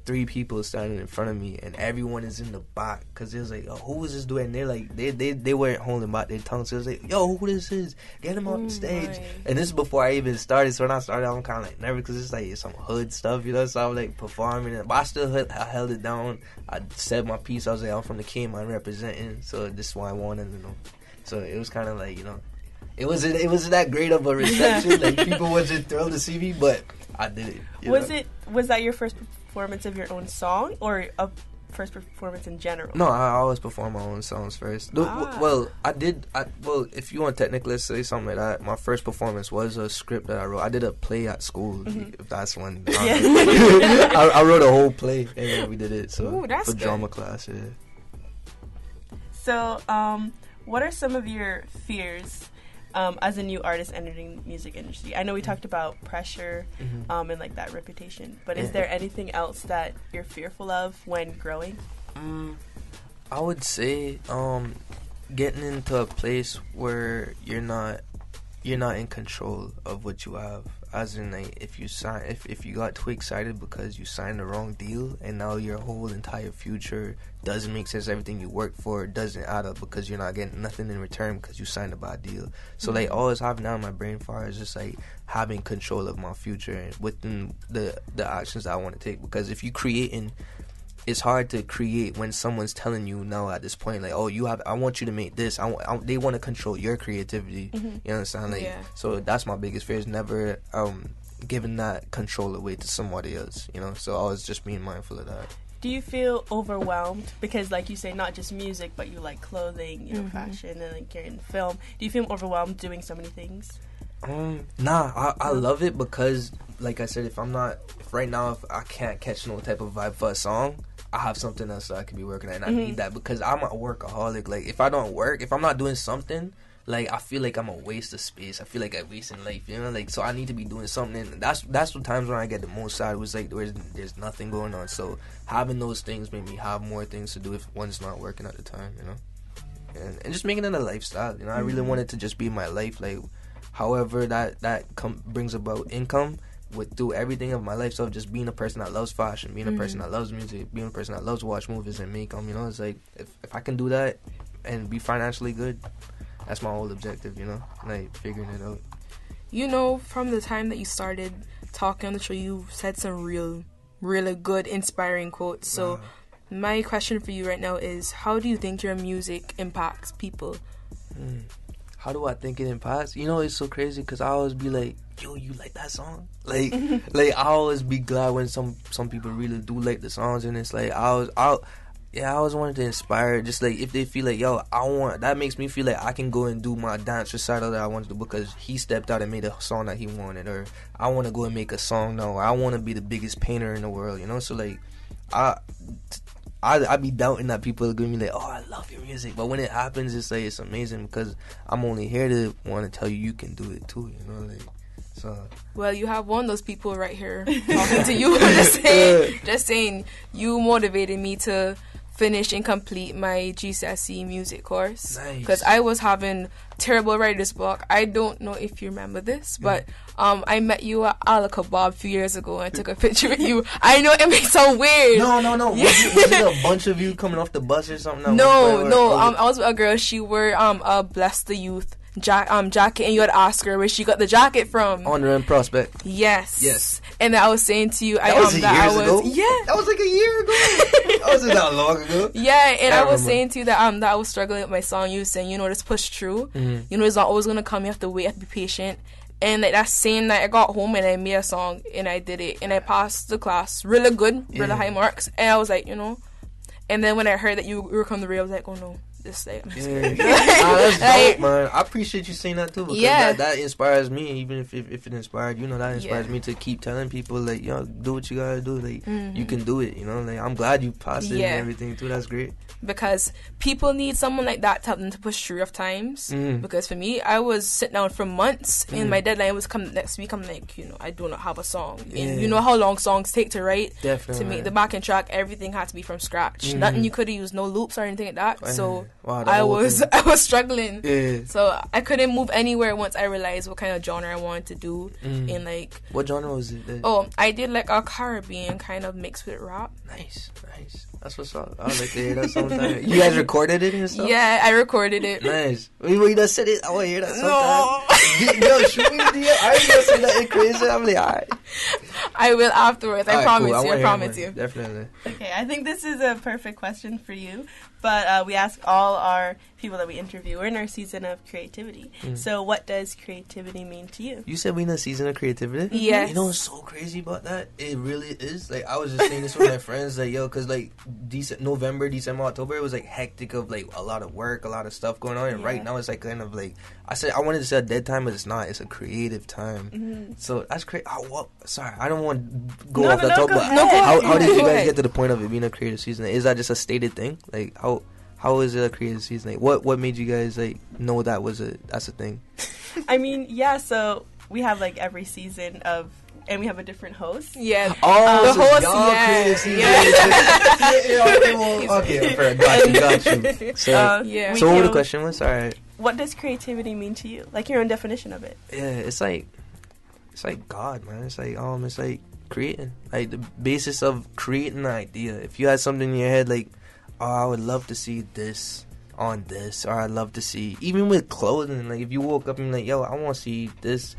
[SPEAKER 5] 3 people standing in front of me, and everyone is in the back, because it was like, oh, who is this dude? And they're like, they weren't holding back their tongue, so it was like, yo, who this is? Get him off the stage. And this is before I even started, so when I started, I'm kind of like nervous, because it's like some hood stuff, you know, so I was like performing, but I still held it down. I said my piece, I was like, I'm from the Cayman representing, so this is why I wanted, you know. So it was kind of like, you know, it wasn't that great of a reception, like people wasn't thrilled to see me, but I did it.
[SPEAKER 6] Was that your first performance of your own song, or a first performance in general?
[SPEAKER 5] No, I always perform my own songs first. Well, if you want technically say something like that, my first performance was a script that I wrote. I did a play at school, if that's one. I wrote a whole play, and we did it. So
[SPEAKER 26] that's
[SPEAKER 5] for
[SPEAKER 26] good.
[SPEAKER 5] drama class, yeah.
[SPEAKER 6] So, what are some of your fears as a new artist entering the music industry? I know we talked about pressure and like that reputation, but is there anything else that you're fearful of when growing?
[SPEAKER 5] I would say getting into a place where you're not in control of what you have. As in, like, if you got too excited because you signed the wrong deal, and now your whole entire future doesn't make sense. Everything you work for doesn't add up because you're not getting nothing in return because you signed a bad deal. So like all that's happening now in my brain far is just like having control of my future and within the actions that I want to take. Because if you creating, it's hard to create when someone's telling you now at this point, like, oh, I want you to make this. They want to control your creativity. You understand? Like, so that's my biggest fear, is never giving that control away to somebody else. You know, so I was just being mindful of that.
[SPEAKER 6] Do you feel overwhelmed? Because, like you say, not just music, but you like clothing, you know, fashion, and like you're in film. Do you feel overwhelmed doing so many things?
[SPEAKER 5] I love it because, like I said, if right now I can't catch no type of vibe for a song, I have something else that I could be working at, and I need that because I'm a workaholic. Like, if I don't work, if I'm not doing something, like, I feel like I'm a waste of space. I feel like I'm wasting life, you know? Like, so I need to be doing something, and that's the times when I get the most sad, was like, there's nothing going on. So having those things made me have more things to do if one's not working at the time, you know? And just making it a lifestyle, you know? I really want it to just be my life, like, however that brings about income, through everything of my life. So just being a person that loves fashion, being a person that loves music, being a person that loves to watch movies and make them, you know, it's like, if I can do that and be financially good, that's my whole objective, you know, like, figuring it out.
[SPEAKER 26] You know, from the time that you started talking on the show, you said some really good, inspiring quotes. So my question for you right now is, how do you think your music impacts people?
[SPEAKER 5] How do I think it impacts? You know, it's so crazy because I always be like, yo, you like that song? Like, like, I always be glad when some people really do like the songs, and it's like, I always wanted to inspire, just like, if they feel like, yo, that makes me feel like I can go and do my dance recital that I want to do because he stepped out and made a song that he wanted, or I want to go and make a song now, or I want to be the biggest painter in the world, you know? So, like, I be doubting that people are going to be like, oh, I love your music. But when it happens, it's like, it's amazing because I'm only here to want to tell you can do it too, you know? Like, so.
[SPEAKER 26] Well, you have one of those people right here talking to you. just saying, you motivated me to finish and complete my GCSE music course. Because I was having terrible writer's block. I don't know if you remember this, but I met you at Al Kebab a few years ago and I took a picture with you. I know it may sound weird.
[SPEAKER 5] No. Was it a bunch of you coming off the bus or something?
[SPEAKER 26] No. I was with a girl. She wore a Bless the Youth jacket, and you had asked her where she got the jacket from.
[SPEAKER 5] On Run Prospect.
[SPEAKER 26] Yes. And I was saying to you,
[SPEAKER 5] that was like a year ago. That wasn't that long ago.
[SPEAKER 26] Yeah, and I was saying to you that I was struggling with my song. You were saying, you know, just push through. You know, it's not always gonna come. You have to wait. You have to be patient. And like that same night, I got home and I made a song and I did it and I passed the class really good, really high marks. And I was like, you know. And then when I heard that you were coming to the radio, I was like, oh no. This like,
[SPEAKER 5] that's dope, man. I appreciate you saying that too, because that inspires me. Even if it inspired you, know, that inspires me to keep telling people, like, yo, do what you gotta do. Like, you can do it. You know, like, I'm glad you passed it and everything too. That's great.
[SPEAKER 26] Because people need someone like that to help them to push through rough times. Because for me, I was sitting down for months, and my deadline was coming next week. I'm like, you know, I do not have a song, and you know how long songs take to write.
[SPEAKER 5] Definitely.
[SPEAKER 26] To make the backing track, everything had to be from scratch. Nothing you could have used, no loops or anything like that. So.
[SPEAKER 5] Wow,
[SPEAKER 26] I was struggling, so I couldn't move anywhere once I realized what kind of genre I wanted to do. And like,
[SPEAKER 5] what genre was it?
[SPEAKER 26] I did like a Caribbean kind of mixed with rap.
[SPEAKER 5] Nice. That's what's up. I would like to hear that sometime. You guys recorded it and stuff?
[SPEAKER 26] Yeah, I recorded it.
[SPEAKER 5] Nice. You just said it. I want to hear that sometime. Yo, shoot me a DM. I ain't gonna say nothing crazy. I'm like, alright.
[SPEAKER 26] I will afterwards. I promise
[SPEAKER 5] cool.
[SPEAKER 26] you. I promise you.
[SPEAKER 5] Definitely.
[SPEAKER 6] Okay, I think this is a perfect question for you. But we ask all our people that we interview. We're in our season of creativity. So what does creativity mean to you?
[SPEAKER 5] You said we're in a season of creativity?
[SPEAKER 26] Yes.
[SPEAKER 5] You know what's so crazy about that? It really is. Like, I was just saying this with my friends. Like, yo, because, like, November, December, October, it was, like, hectic of, like, a lot of work, a lot of stuff going on. And right now it's, like, kind of, like, I wanted to say a dead time, but it's not. It's a creative time. So that's crazy. Sorry, I don't want to go off the top, but how did you guys get to the point of it being a creative season? Is that just a stated thing? Like, how is it a creative season? Like, what made you guys, like, know that's a thing?
[SPEAKER 6] I mean, yeah, so we have, like, every season of, and we have a different host.
[SPEAKER 26] Yeah.
[SPEAKER 5] The host, Okay, got you. So, so what the question was? Alright.
[SPEAKER 6] What does creativity mean to you? Like, your own definition of it.
[SPEAKER 5] Yeah, it's like God, man. It's like creating. Like, the basis of creating an idea. If you had something in your head, like, oh, I would love to see this on this, or I'd love to see, even with clothing, like, if you woke up and like, yo, I want to see this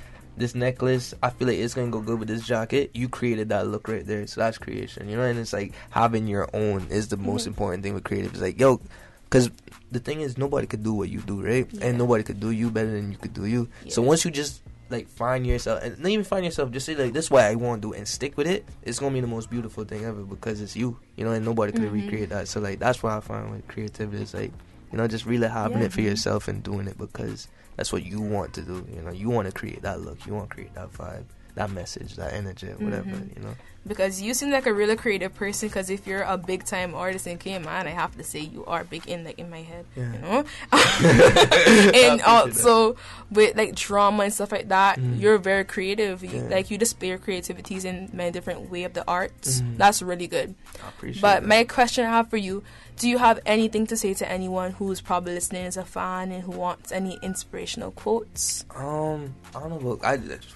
[SPEAKER 5] necklace, I feel like it's gonna go good with this jacket, you created that look right there. So that's creation, you know. And it's like, having your own is the most important thing with creative. It's like, yo, because the thing is, nobody could do what you do, right? And nobody could do you better than you could do you. So once you just, like, find yourself, and not even find yourself, just say, like, this is what I want to do, and stick with it, it's gonna be the most beautiful thing ever, because it's you know, and nobody could recreate that. So, like, that's what I find with creativity. It's like, You know, just really having it for yourself and doing it because that's what you want to do. You know, you want to create that look. You want to create that vibe, that message, that energy, whatever, you know.
[SPEAKER 26] Because you seem like a really creative person, because if you're a big time artist in Cayman, I have to say you are big in my head, you know. And also with like drama and stuff like that, you're very creative. You display your creativities in many different way of the arts. That's really good.
[SPEAKER 5] I appreciate
[SPEAKER 26] but
[SPEAKER 5] that.
[SPEAKER 26] my question I have for you, do you have anything to say to anyone who's probably listening as a fan and who wants any inspirational quotes?
[SPEAKER 5] I don't know,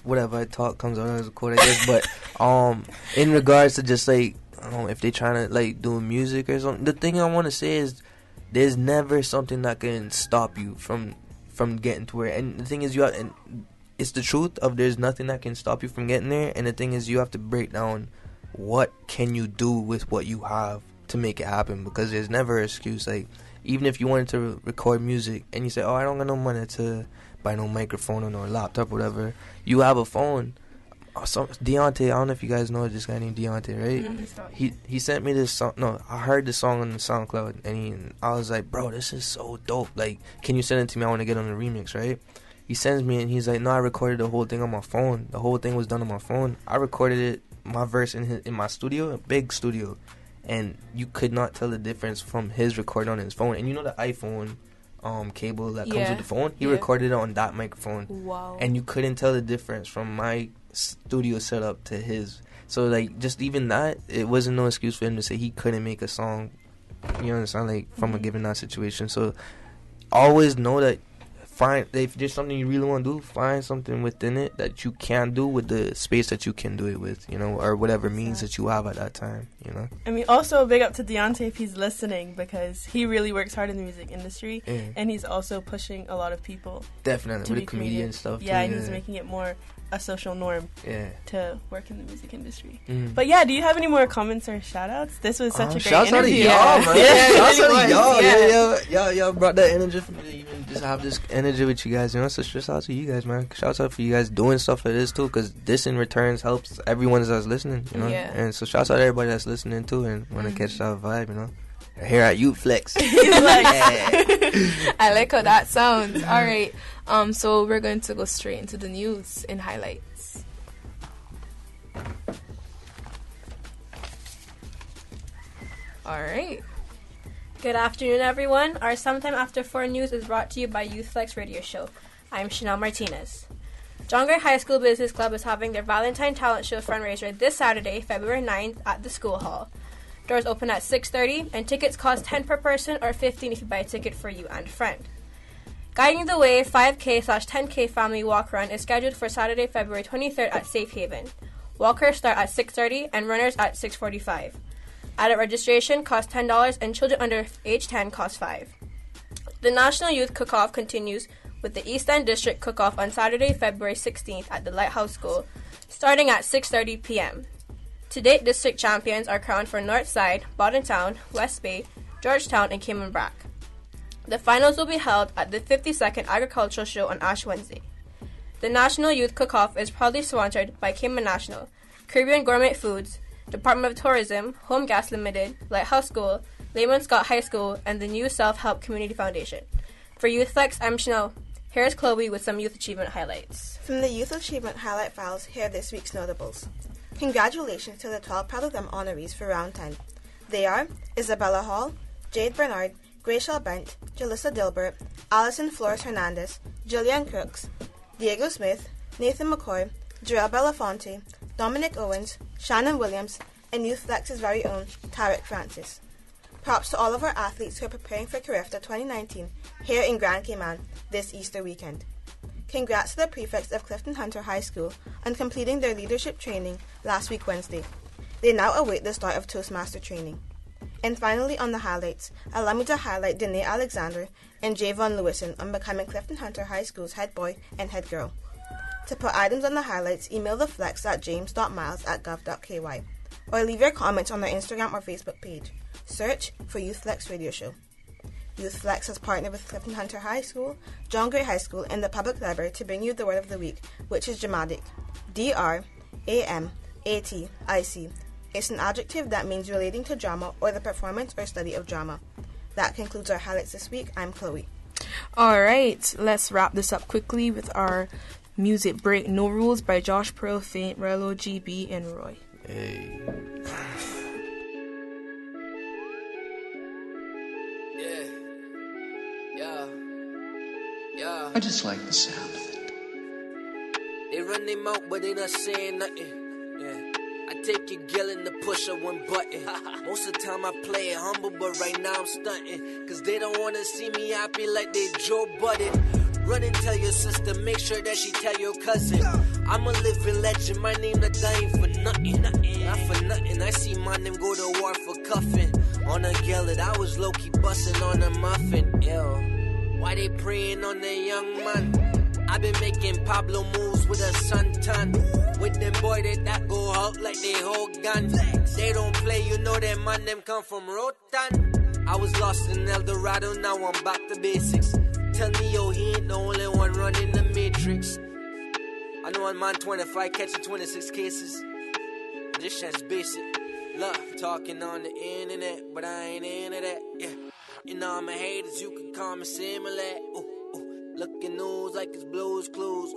[SPEAKER 5] whatever I talk comes out as a quote, I guess. But in regards to just like if they trying to like do music or something, the thing I want to say is there's never something that can stop you from getting to where. And the thing is, and it's the truth of there's nothing that can stop you from getting there. And the thing is, you have to break down what can you do with what you have to make it happen, because there's never an excuse. Like, even if you wanted to record music and you say, I don't got no money to buy no microphone or no laptop, whatever, you have a phone. Deontay, I don't know if you guys know this guy named Deontay, right? He sent me this song. No, I heard this song on the SoundCloud, and I was like, bro, this is so dope. Like, can you send it to me? I want to get on the remix, right? He sends me, and he's like, no, I recorded the whole thing on my phone. The whole thing was done on my phone. I recorded it, my verse in my studio, a big studio. And you could not tell the difference from his recording on his phone. And you know the iPhone cable that comes with the phone? He recorded it on that microphone. Wow. And you couldn't tell the difference from my studio setup to his. So, like, just even that, it wasn't no excuse for him to say he couldn't make a song, you understand, like, from a given that situation. So, always know that if there's something you really want to do, find something within it that you can do with the space that you can do it with, you know, or whatever means that you have at that time, you know.
[SPEAKER 6] I mean, also big up to Deontay if he's listening, because he really works hard in the music industry, and he's also pushing a lot of people.
[SPEAKER 5] Definitely, with the comedian stuff too.
[SPEAKER 6] Yeah, and he's making it more a social norm to work in the music industry. But do you have any more comments or shout outs? This was such a great interview.
[SPEAKER 5] Shouts out to y'all, man. Shouts out to y'all. Y'all brought that energy for me to even just have this energy with you guys, you know. So shout out to you guys, man. Shouts out for you guys doing stuff like this too, because this in returns helps everyone that's listening, you know. And so shouts out to everybody that's listening too and want to catch that vibe, you know. Here at Youth Flex.
[SPEAKER 26] I like how that sounds. All right. So we're going to go straight into the news and highlights. All right.
[SPEAKER 7] Good afternoon, everyone. Our Sometime After 4 news is brought to you by Youth Flex Radio Show. I'm Chanel Martinez. John Gray High School Business Club is having their Valentine Talent Show fundraiser this Saturday, February 9th at the school hall. Doors open at 6:30, and tickets cost $10 per person or $15 if you buy a ticket for you and a friend. Guiding the Way 5K/10K family walk run is scheduled for Saturday, February 23rd at Safe Haven. Walkers start at 6:30 and runners at 6:45. Adult registration costs $10 and children under age 10 cost $5. The National Youth Cook-Off continues with the East End District Cook-Off on Saturday, February 16th at the Lighthouse School, starting at 6:30 p.m. To date, district champions are crowned for Northside, Boddentown, West Bay, Georgetown, and Cayman Brac. The finals will be held at the 52nd Agricultural Show on Ash Wednesday. The National Youth Cook-Off is proudly sponsored by Cayman National, Caribbean Gourmet Foods, Department of Tourism, Home Gas Limited, Lighthouse School, Lehman Scott High School, and the New Self-Help Community Foundation. For Youth Flex, I'm Chanel. Here's Chloe with some Youth Achievement highlights.
[SPEAKER 2] From the Youth Achievement Highlight Files, here are this week's notables. Congratulations to the 12 Proud of Them honorees for Round 10. They are Isabella Hall, Jade Bernard, Graciel Bent, Jalissa Dilbert, Allison Flores Hernandez, Jillian Crooks, Diego Smith, Nathan McCoy, Jarrell Belafonte, Dominic Owens, Shannon Williams, and Youth Flex's very own Tarek Francis. Props to all of our athletes who are preparing for Carifta 2019 here in Grand Cayman this Easter weekend. Congrats to the prefects of Clifton Hunter High School on completing their leadership training last week Wednesday. They now await the start of Toastmaster training. And finally, on the highlights, allow me to highlight Danae Alexander and Javon Lewison on becoming Clifton Hunter High School's head boy and head girl. To put items on the highlights, email the flex at james.miles@gov.ky or leave your comments on our Instagram or Facebook page. Search for Youth Flex Radio Show. Youth Flex has partnered with Clifton Hunter High School, John Gray High School, and the Public Library to bring you the word of the week, which is dramatic. D-R-A-M-A-T-I-C. It's an adjective that means relating to drama or the performance or study of drama. That concludes our highlights this week. I'm Chloe.
[SPEAKER 26] All right, let's wrap this up quickly with our music break. No Rules by Josh Pearl, Faint, Relo, GB, and Roy.
[SPEAKER 5] Hey.
[SPEAKER 9] Yeah. I just like the sound of it.
[SPEAKER 10] They run their mouth, but they not saying nothing. Yeah. I take your girl and the push of one button. Most of the time I play it humble, but right now I'm stunting. Cause they don't wanna see me happy like they Joe Budden. Run and tell your sister, make sure that she tell your cousin. I'm a living legend, my name not dying for nothing. Not for nothing, I see my name go to war for cuffing. On a girl that I was low-key busting on a muffin. Ew. Why they preying on the young man? I been making Pablo moves with a suntan. With them boy that go out like they hold guns. They don't play, you know that man them come from Rotan. I was lost in El Dorado, now I'm back to basics. Tell me yo, he ain't the only one running the matrix. I know one man 25 catching 26 cases. This shit's basic. Love talking on the internet, but I ain't into that. Yeah. You know I'm a haters, you can call me similar. Looking news like it's Blue's Clues.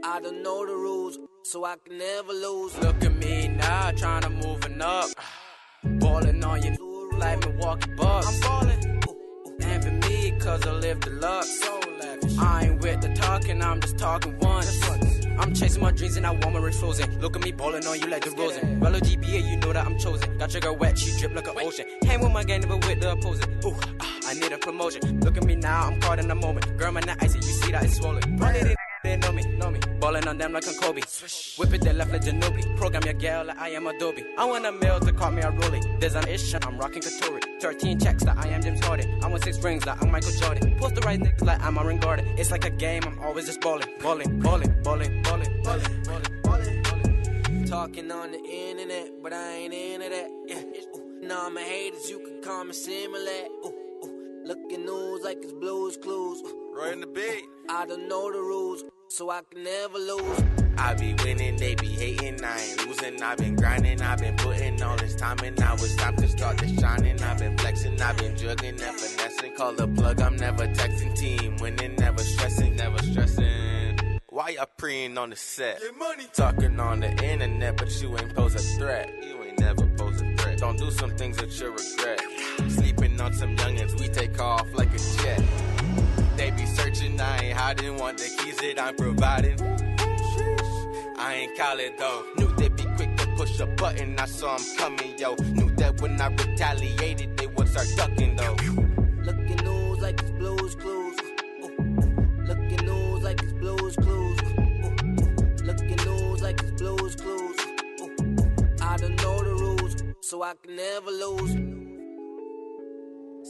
[SPEAKER 10] I don't know the rules, so I can never lose.
[SPEAKER 11] Look at me now, trying to moving up. Balling on you like Milwaukee Bucks. I'm balling. Envy me, cause I live the luck. So lavish. I ain't with the talking, I'm just talking once. I'm chasing my dreams and I want my wrist frozen. Look at me balling on you like the Rosen. Relo GBA, you know that I'm chosen. Got your girl wet, she drip like an ocean. Hang with my gang, never with the opposing. Ooh, I need a promotion. Look at me now, I'm caught in the moment. Girl, man, that icy, you see that it's swollen. They know me. Balling on them like I'm Kobe. Whip it, they left like Ginobili. Program your girl like I am Adobe. I want a meal to call me a rollie. There's an issue, I'm rocking Couture. 13 checks that I am James Harden. I want 6 rings like I'm Michael Jordan. Post the right niggas like I'm Aaron Gordon. It's like a game, I'm always just balling. Talking on the internet, but I ain't into that. Yeah. Nah, I'm a haters, you can call me similar. Looking news like it's Blue's Clues.
[SPEAKER 12] Right in the beat.
[SPEAKER 10] I don't know the rules, so I can never lose.
[SPEAKER 12] I be winning, they be hating, I ain't losing. I've been grinding, I've been putting all this time in. Now it's time to start the shining. I've been flexing, I've been jugging and finessing. Call the plug, I'm never texting. Team winning, never stressing. Why y'all preying on the set? Get money. Talking on the internet, but you ain't pose a threat. You ain't never pose a threat. Don't do some things that you'll regret. Sleeping on some youngins, we take off like a jet. They be searching, I ain't hiding. Want the keys that I'm providing. I ain't call it though. Knew they'd be quick to push a button. I saw them coming, yo. Knew that when I retaliated, they would start ducking though.
[SPEAKER 10] Looking news like it's Blue's Clues. Looking news like it's Blue's Clues. Looking news like it's Blue's Clues. I don't know the rules, so I can never lose.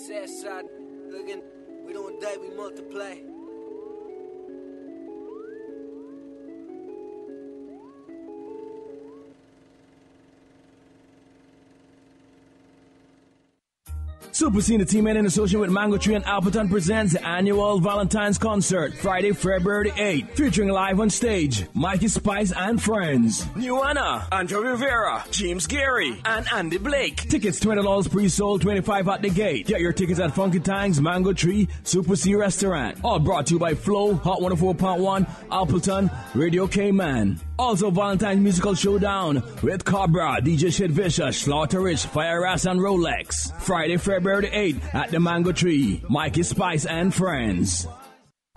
[SPEAKER 10] Sad side, looking. We don't die, we multiply.
[SPEAKER 15] Super Senior Team in association with Mango Tree and Appleton presents the annual Valentine's Concert, Friday, February 8th, featuring live on stage, Mikey Spice and Friends, New Anna, Andrew Rivera, James Gary, and Andy Blake. Tickets $20 pre-sold, $25 at the gate. Get your tickets at Funky Tangs, Mango Tree, Super C Restaurant. All brought to you by Flow, Hot 104.1, Appleton, Radio K-Man. Also, Valentine's Musical Showdown with Cobra, DJ Shit Vicious, Slaughter Rich, Fire Ass, and Rolex. Friday, February 8th at the Mango Tree, Mikey Spice and Friends.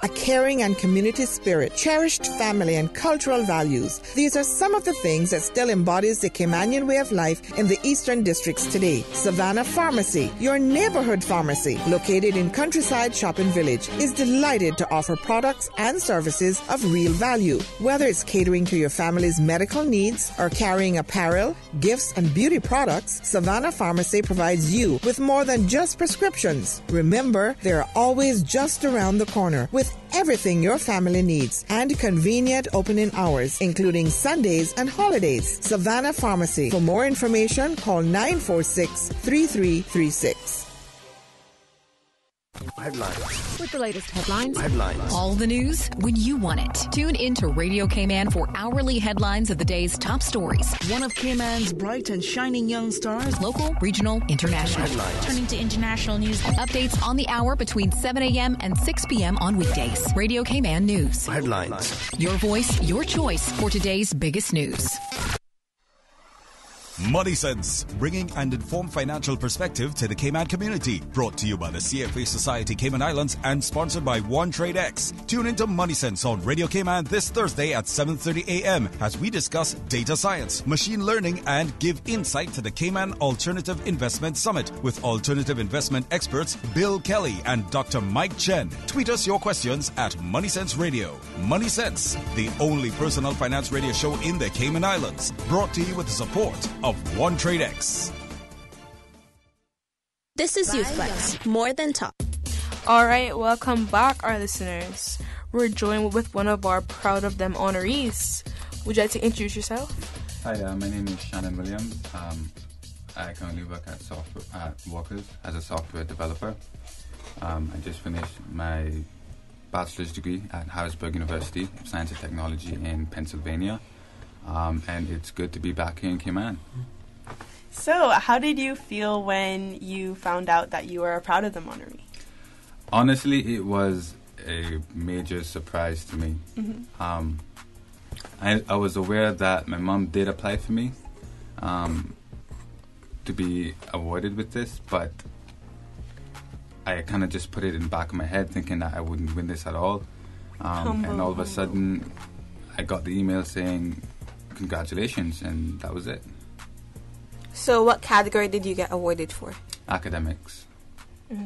[SPEAKER 18] A caring and community spirit, cherished family and cultural values. These are some of the things that still embodies the Caymanian way of life in the Eastern Districts today. Savannah Pharmacy, your neighborhood pharmacy, located in Countryside Shopping Village, is delighted to offer products and services of real value. Whether it's catering to your family's medical needs or carrying apparel, gifts, and beauty products, Savannah Pharmacy provides you with more than just prescriptions. Remember, they're always just around the corner with everything your family needs and convenient opening hours, including Sundays and holidays. Savannah Pharmacy. For more information, call 946-3336.
[SPEAKER 17] Headlines.
[SPEAKER 19] With the latest headlines.
[SPEAKER 17] Headlines.
[SPEAKER 19] All the news when you want it. Tune in to Radio Cayman for hourly headlines of the day's top stories.
[SPEAKER 20] One of Cayman's bright and shining young stars.
[SPEAKER 19] Local, regional, international.
[SPEAKER 17] Headlines.
[SPEAKER 19] Turning to international news. Updates on the hour between 7 a.m. and 6 p.m. on weekdays. Radio Cayman News.
[SPEAKER 17] Headlines.
[SPEAKER 19] Your voice, your choice for today's biggest news.
[SPEAKER 21] Money Sense, bringing an informed financial perspective to the Cayman community. Brought to you by the CFA Society Cayman Islands and sponsored by OneTradeX. Tune into Money Sense on Radio Cayman this Thursday at 7:30 a.m. as we discuss data science, machine learning, and give insight to the Cayman Alternative Investment Summit with alternative investment experts Bill Kelly and Dr. Mike Chen. Tweet us your questions at Money Sense Radio. Money Sense, the only personal finance radio show in the Cayman Islands. Brought to you with the support of OneTradeX.
[SPEAKER 22] This is YouthFlex, more than talk.
[SPEAKER 26] All right, welcome back, our listeners. We're joined with one of our Proud of Them honorees. Would you like to introduce yourself?
[SPEAKER 23] Hi, my name is Shannon Williams. I currently work at Walkers as a software developer. I just finished my bachelor's degree at Harrisburg University of Science and Technology in Pennsylvania. And it's good to be back here in Cayman.
[SPEAKER 6] So, how did you feel when you found out that you were a Proud of Them honoree?
[SPEAKER 23] Honestly, it was a major surprise to me.
[SPEAKER 6] Mm-hmm.
[SPEAKER 23] I was aware that my mom did apply for me to be awarded with this, but I kind of just put it in the back of my head thinking that I wouldn't win this at all. And all of a sudden, I got the email saying, congratulations, and that was it.
[SPEAKER 2] So what category did you get awarded for?
[SPEAKER 23] Academics.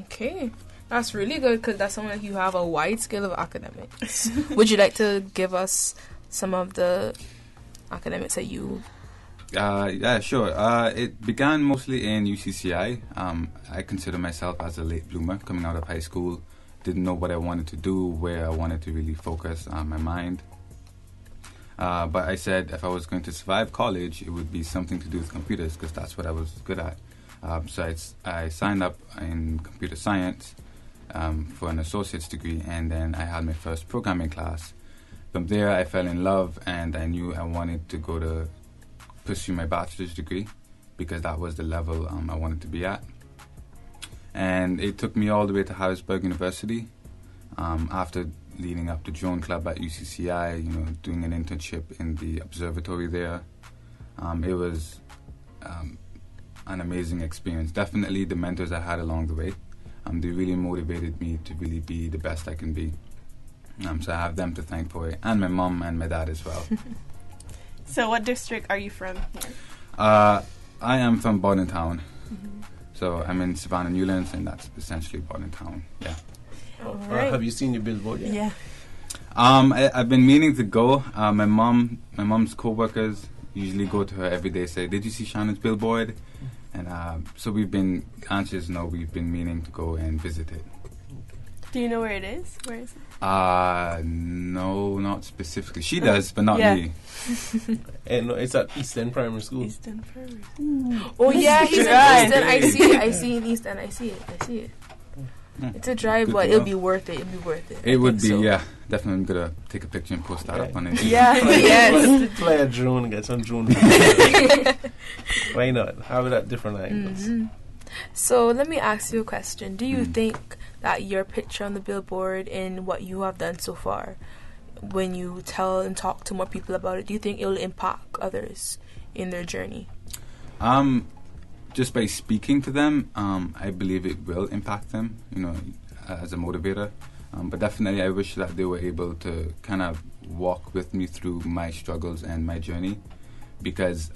[SPEAKER 26] Okay. That's really good because that sounds like you have a wide scale of academics. Would you like to give us some of the academics that you...
[SPEAKER 23] Yeah, sure. It began mostly in UCCI. I consider myself as a late bloomer coming out of high school. Didn't know what I wanted to do, where I wanted to really focus my mind. But I said if I was going to survive college, it would be something to do with computers because that's what I was good at. So I signed up in computer science for an associate's degree, and then I had my first programming class. From there, I fell in love, and I knew I wanted to go to pursue my bachelor's degree because that was the level I wanted to be at. And it took me all the way to Harrisburg University. After leading up to Drone Club at UCCI, doing an internship in the observatory there. It was an amazing experience. Definitely the mentors I had along the way. They really motivated me to really be the best I can be. So I have them to thank for it, and my mom and my dad as well.
[SPEAKER 6] So what district are you from here?
[SPEAKER 23] I am from Bordentown. Mm-hmm. So I'm in Savannah Newlands, and that's essentially Bordentown, yeah.
[SPEAKER 6] Right.
[SPEAKER 24] Have you seen your billboard yet?
[SPEAKER 6] Yeah.
[SPEAKER 23] I've been meaning to go. My mom's co-workers usually go to her every day, say, did you see Shannon's billboard? And so we've been meaning to go and visit it.
[SPEAKER 6] Do you know where it is? Where is it?
[SPEAKER 23] No, not specifically. She does, but not me.
[SPEAKER 24] And it's at East End Primary School.
[SPEAKER 6] East End Primary School.
[SPEAKER 26] Oh yeah, he's in East End. I see in East End. I see it. It's a drive, but it'll be worth it.
[SPEAKER 23] It would be, yeah. Definitely gonna take a picture and post that up on it.
[SPEAKER 26] Yeah, yes.
[SPEAKER 24] Play a drone and get some drone. Why not? Have it at different angles.
[SPEAKER 26] Mm-hmm. So let me ask you a question. Do you think that your picture on the billboard and what you have done so far, when you tell and talk to more people about it, do you think it will impact others in their journey?
[SPEAKER 23] Just by speaking to them, I believe it will impact them, as a motivator. But definitely I wish that they were able to kind of walk with me through my struggles and my journey. Because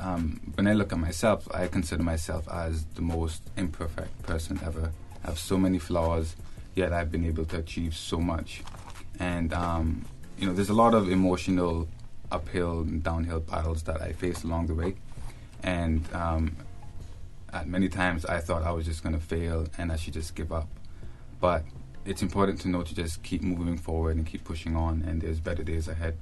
[SPEAKER 23] when I look at myself, I consider myself as the most imperfect person ever. I have so many flaws, yet I've been able to achieve so much. And, there's a lot of emotional uphill and downhill battles that I faced along the way. And at many times I thought I was just going to fail and I should just give up. But it's important to know to just keep moving forward and keep pushing on, and there's better days ahead.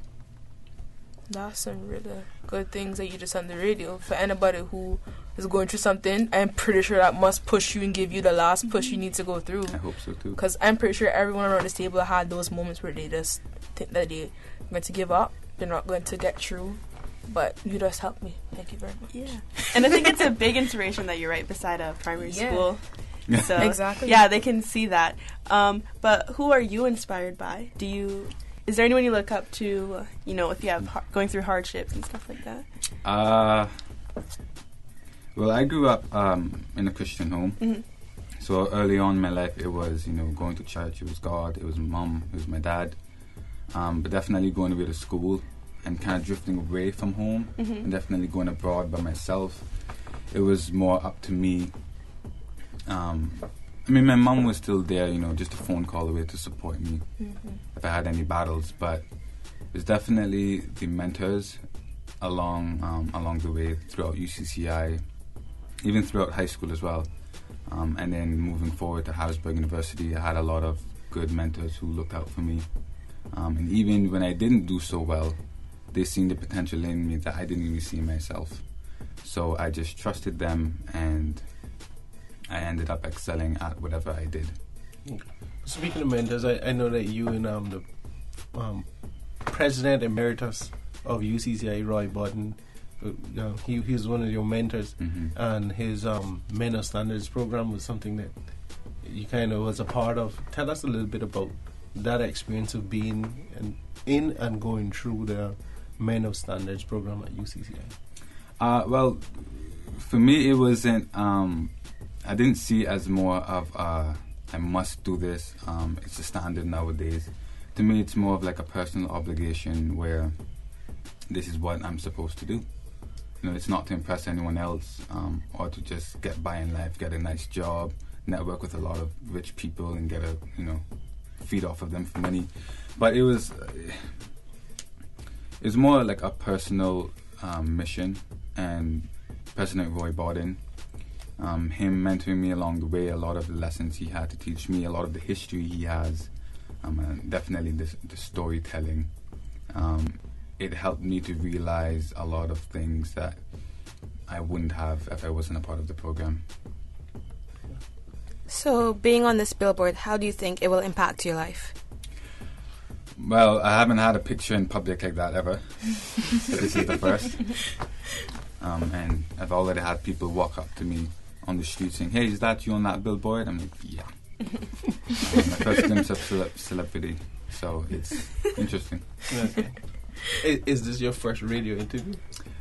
[SPEAKER 26] That's some really good things that you just on the radio. For anybody who is going through something, I'm pretty sure that must push you and give you the last push you need to go through.
[SPEAKER 23] I hope so too.
[SPEAKER 26] Because I'm pretty sure everyone around this table had those moments where they just think that they're going to give up, they're not going to get through. But you just helped me. Thank you very much.
[SPEAKER 6] Yeah. And I think it's a big inspiration that you're right beside a primary school. So,
[SPEAKER 26] exactly.
[SPEAKER 6] Yeah, they can see that. But who are you inspired by? Is there anyone you look up to, if you have going through hardships and stuff like that?
[SPEAKER 23] Well, I grew up in a Christian home.
[SPEAKER 6] Mm-hmm.
[SPEAKER 23] So early on in my life, it was, going to church. It was God. It was my mom. It was my dad. But definitely going away to school and kind of drifting away from home, and definitely going abroad by myself. It was more up to me. My mom was still there, just a phone call away to support me if I had any battles. But it was definitely the mentors along the way throughout UCCI, even throughout high school as well. And then moving forward to Harrisburg University, I had a lot of good mentors who looked out for me. And even when I didn't do so well, they seen the potential in me that I didn't even see in myself. So I just trusted them, and I ended up excelling at whatever I did.
[SPEAKER 24] Okay. Speaking of mentors, I know that you and the President Emeritus of UCCI, Roy Button, he's one of your mentors, and his Men of Standards program was something that you kind of was a part of. Tell us a little bit about that experience of being in and going through the Men of Standards program at UCCI.
[SPEAKER 23] Well, for me, it wasn't. I didn't see it as more of I must do this. It's a standard nowadays. To me, it's more of like a personal obligation where this is what I'm supposed to do. It's not to impress anyone else or to just get by in life, get a nice job, network with a lot of rich people, and get feed off of them for money. But it was more like a personal mission, and President Roy Borden, him mentoring me along the way, a lot of the lessons he had to teach me, a lot of the history he has, and definitely the storytelling. It helped me to realize a lot of things that I wouldn't have if I wasn't a part of the program.
[SPEAKER 2] So, being on this billboard, how do you think it will impact your life?
[SPEAKER 23] Well, I haven't had a picture in public like that ever. So this is the first. And I've already had people walk up to me on the street saying, "Hey, is that you on that billboard?" I'm like, "Yeah." My first glimpse of celebrity. So it's interesting.
[SPEAKER 24] Okay. Is this your first radio interview?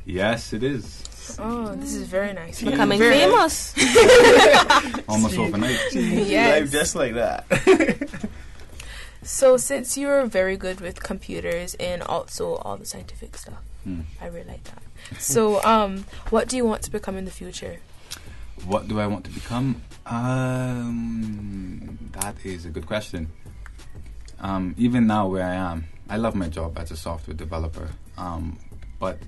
[SPEAKER 23] Yes, it is.
[SPEAKER 26] Oh, this is very nice.
[SPEAKER 2] Becoming famous.
[SPEAKER 23] Almost overnight.
[SPEAKER 24] Yes. Life just like that.
[SPEAKER 26] So, since you're very good with computers and also all the scientific stuff, I really like that. So, what do you want to become in the future?
[SPEAKER 23] What do I want to become? That is a good question. Even now where I am, I love my job as a software developer, but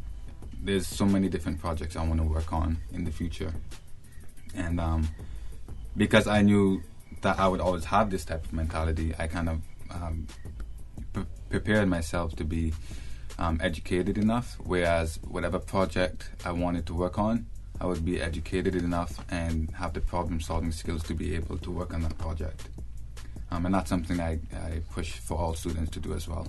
[SPEAKER 23] there's so many different projects I want to work on in the future. And because I knew that I would always have this type of mentality, I kind of prepared myself to be educated enough, whereas whatever project I wanted to work on, I would be educated enough and have the problem-solving skills to be able to work on that project. And that's something I push for all students to do as well.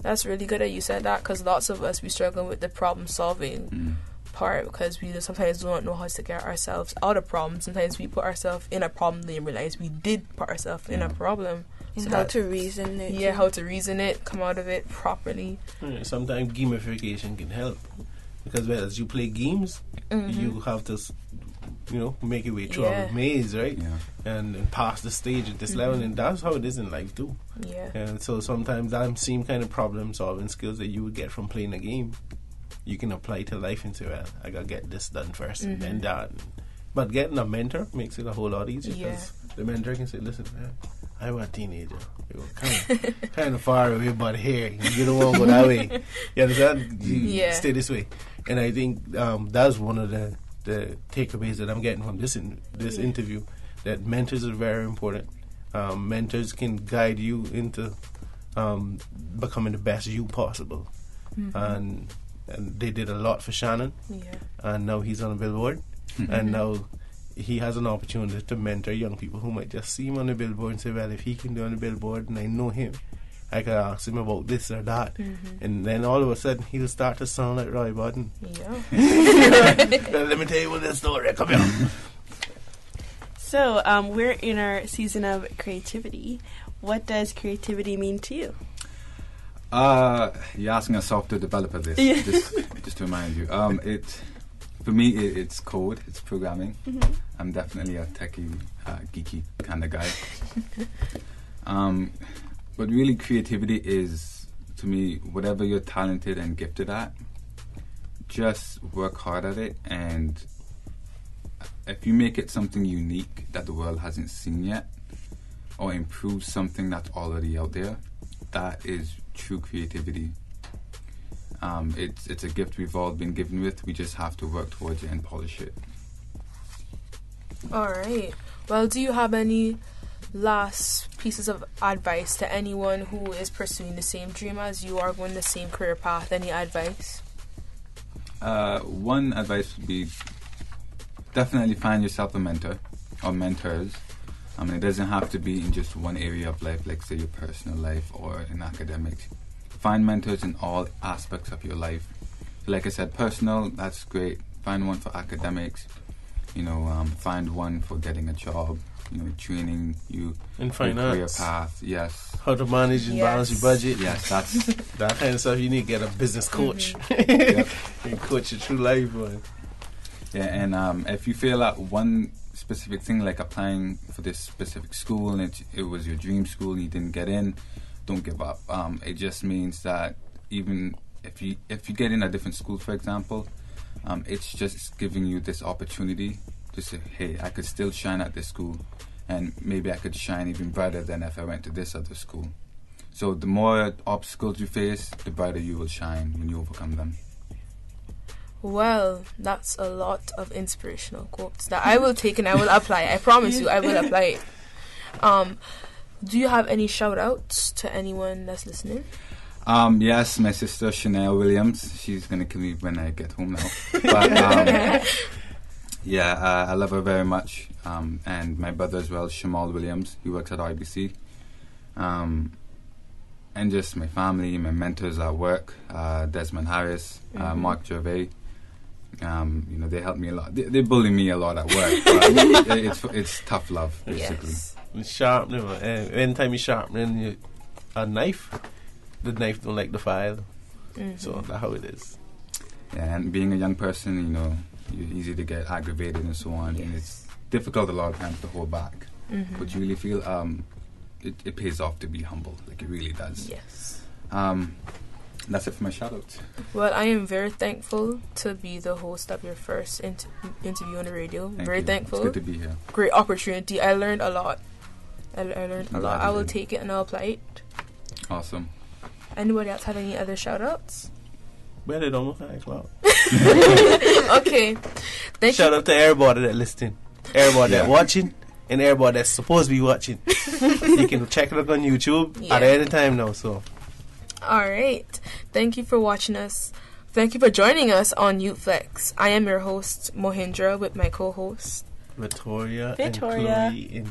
[SPEAKER 26] That's really good that you said that, because lots of us, we struggle with the problem-solving part, because we sometimes don't know how to get ourselves out of problems. Sometimes we put ourselves in a problem and realize we did put ourselves in a problem.
[SPEAKER 2] And how to reason it.
[SPEAKER 26] Yeah, how to reason it, come out of it properly.
[SPEAKER 24] Sometimes gamification can help, because as you play games, you have to, make your way through a maze, right?
[SPEAKER 23] Yeah.
[SPEAKER 24] And pass the stage at this level, and that's how it is in life too.
[SPEAKER 26] Yeah.
[SPEAKER 24] And so sometimes that same kind of problem-solving skills that you would get from playing a game, you can apply to life and say, well, I gotta get this done first, and then that. But getting a mentor makes it a whole lot easier, because the mentor can say, listen, man, I was a teenager. You were kind of far away, but here, you don't want to go that way. You understand? You stay this way. And I think that's one of the takeaways that I'm getting from this interview, that mentors are very important. Mentors can guide you into becoming the best you possible. And and they did a lot for Shannon.
[SPEAKER 25] Yeah.
[SPEAKER 24] And now he's on a billboard, and now he has an opportunity to mentor young people who might just see him on the billboard and say, well, if he can do on the billboard and I know him, I could ask him about this or that. And then all of a sudden he'll start to sound like Roy Button.
[SPEAKER 25] Yeah.
[SPEAKER 24] Well, let me tell you what this story. Come here.
[SPEAKER 6] So, we're in our season of creativity. What does creativity mean to you?
[SPEAKER 23] You're asking a software developer this, just to remind you. For me, it's code, it's programming. I'm definitely a techie, geeky kind of guy. But really, creativity is, to me, whatever you're talented and gifted at, just work hard at it, and if you make it something unique that the world hasn't seen yet, or improve something that's already out there, that is true creativity. It's a gift we've all been given with. We just have to work towards it and polish it.
[SPEAKER 25] All right. Well, do you have any last pieces of advice to anyone who is pursuing the same dream as you are, going the same career path? Any advice?
[SPEAKER 23] One advice would be definitely find yourself a mentor or mentors. It doesn't have to be in just one area of life, like say your personal life or in academics. Find mentors in all aspects of your life. Like I said, personal, that's great. Find one for academics. Find one for getting a job. Training you
[SPEAKER 24] in finance,
[SPEAKER 23] career path. Yes.
[SPEAKER 24] How to manage and balance your budget.
[SPEAKER 23] Yes, that's
[SPEAKER 24] that kind of stuff. You need to get a business coach. And coach you through life, boy.
[SPEAKER 23] Yeah, and if you feel that one specific thing, like applying for this specific school, and it was your dream school and you didn't get in, don't give up. It just means that even if you get in a different school, for example, it's just giving you this opportunity to say, hey, I could still shine at this school, and maybe I could shine even brighter than if I went to this other school. So the more obstacles you face, the brighter you will shine when you overcome them.
[SPEAKER 25] Well, that's a lot of inspirational quotes that I will take and I will apply. I promise you, I will apply it. Do you have any shout-outs to anyone that's listening?
[SPEAKER 23] Yes, my sister Chanel Williams. She's going to kill me when I get home now. But I love her very much. And my brother as well, Shamal Williams. He works at RBC. And just my family, my mentors at work, Desmond Harris, Mark Gervais. They help me a lot. They bully me a lot at work, but it's tough love, basically.
[SPEAKER 24] Yes. Sharpening. Anytime you sharpen a knife, the knife don't like the file. So that's how it is.
[SPEAKER 23] Yeah, and being a young person, you're easy to get aggravated and so on, and it's difficult a lot of times to hold back. But you really feel it pays off to be humble, like it really does.
[SPEAKER 25] Yes.
[SPEAKER 23] That's it for my shout-outs.
[SPEAKER 25] Well, I am very thankful to be the host of your first interview on the radio. Very thankful.
[SPEAKER 23] It's good to be here.
[SPEAKER 25] Great opportunity. I learned a lot. I learned a lot. I will take it and I'll apply it.
[SPEAKER 23] Awesome.
[SPEAKER 25] Anybody else have any other shout-outs?
[SPEAKER 24] Well, it almost 5 o'clock.
[SPEAKER 25] Okay.
[SPEAKER 24] Shout out to everybody that listening, everybody that watching, and everybody that's supposed to be watching. You can check it out on YouTube at any time now. So.
[SPEAKER 25] Alright, thank you for watching us. Thank you for joining us on YouthFlex. I am your host, Mohindra, with my co-host
[SPEAKER 24] Victoria. And Chloe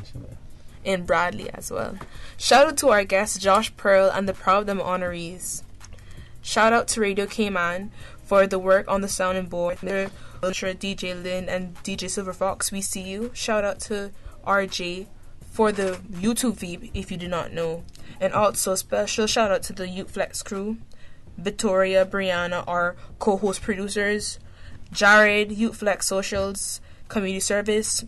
[SPEAKER 25] and Bradley as well. Shout out to our guests Josh Pearl and the Proud of Them honorees. Shout out to Radio Cayman for the work on the sounding board. DJ Lynn and DJ Silver Fox, we see you. Shout out to RJ for the YouTube feed, if you do not know. And also special shout out to the YouthFlex crew, Victoria, Brianna, our co-host producers, Jared, YouthFlex Socials, Community Service,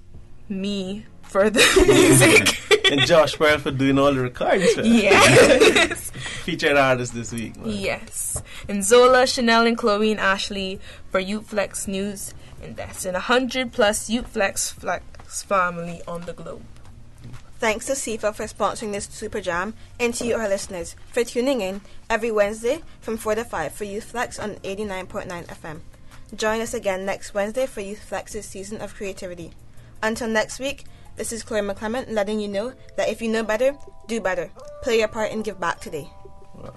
[SPEAKER 25] me for the music,
[SPEAKER 24] and Josh Pearl for doing all the recordings.
[SPEAKER 25] Yes.
[SPEAKER 24] Featured artists this week. Man.
[SPEAKER 25] Yes. And Zola, Chanel, and Chloe and Ashley for YouthFlex News. And that's in 100+ YouthFlex family on the globe.
[SPEAKER 2] Thanks to SIFA for sponsoring this Super Jam, and to you, our listeners, for tuning in every Wednesday from 4 to 5 for YouthFlex on 89.9 FM. Join us again next Wednesday for YouthFlex's Season of Creativity. Until next week, this is Chloe McClement letting you know that if you know better, do better. Play your part and give back today.
[SPEAKER 24] Wow.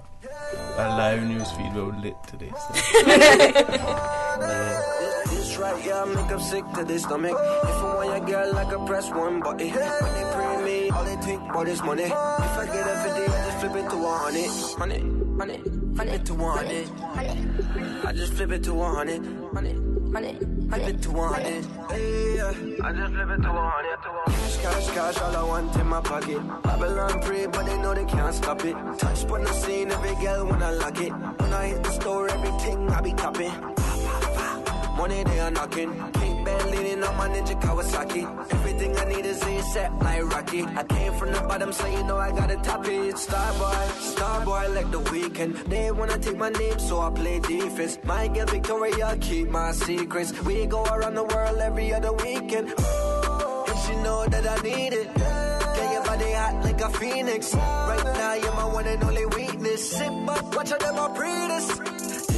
[SPEAKER 24] live news feed were lit today. So.
[SPEAKER 10] This right, yeah, I make 'em sick to their stomach. If I want your girl, I can press one button. When they pray me, all they think about is money. If I get a 50, I just flip it to 100. Flip it to 100. I just flip it to 100. Flip it to 100. Hey, I just flip it to 100. Cash, all I want in my pocket. Babylon pray, but they know they can't stop it. Touch on the scene, every girl when I lock it. When I hit the store, everything I be topping. Money they are knocking. Pink band leaning on my Ninja Kawasaki. Everything I need is ASAP like Rocky. I came from the bottom, so you know I gotta top it. Starboy like the weekend. They wanna take my name, so I play defense. My girl Victoria, keep my secrets. We go around the world every other weekend. And she know that I need it. Get your body hot like a phoenix. Right now you're my one and only weakness. Sit back, watch how them I breathe this.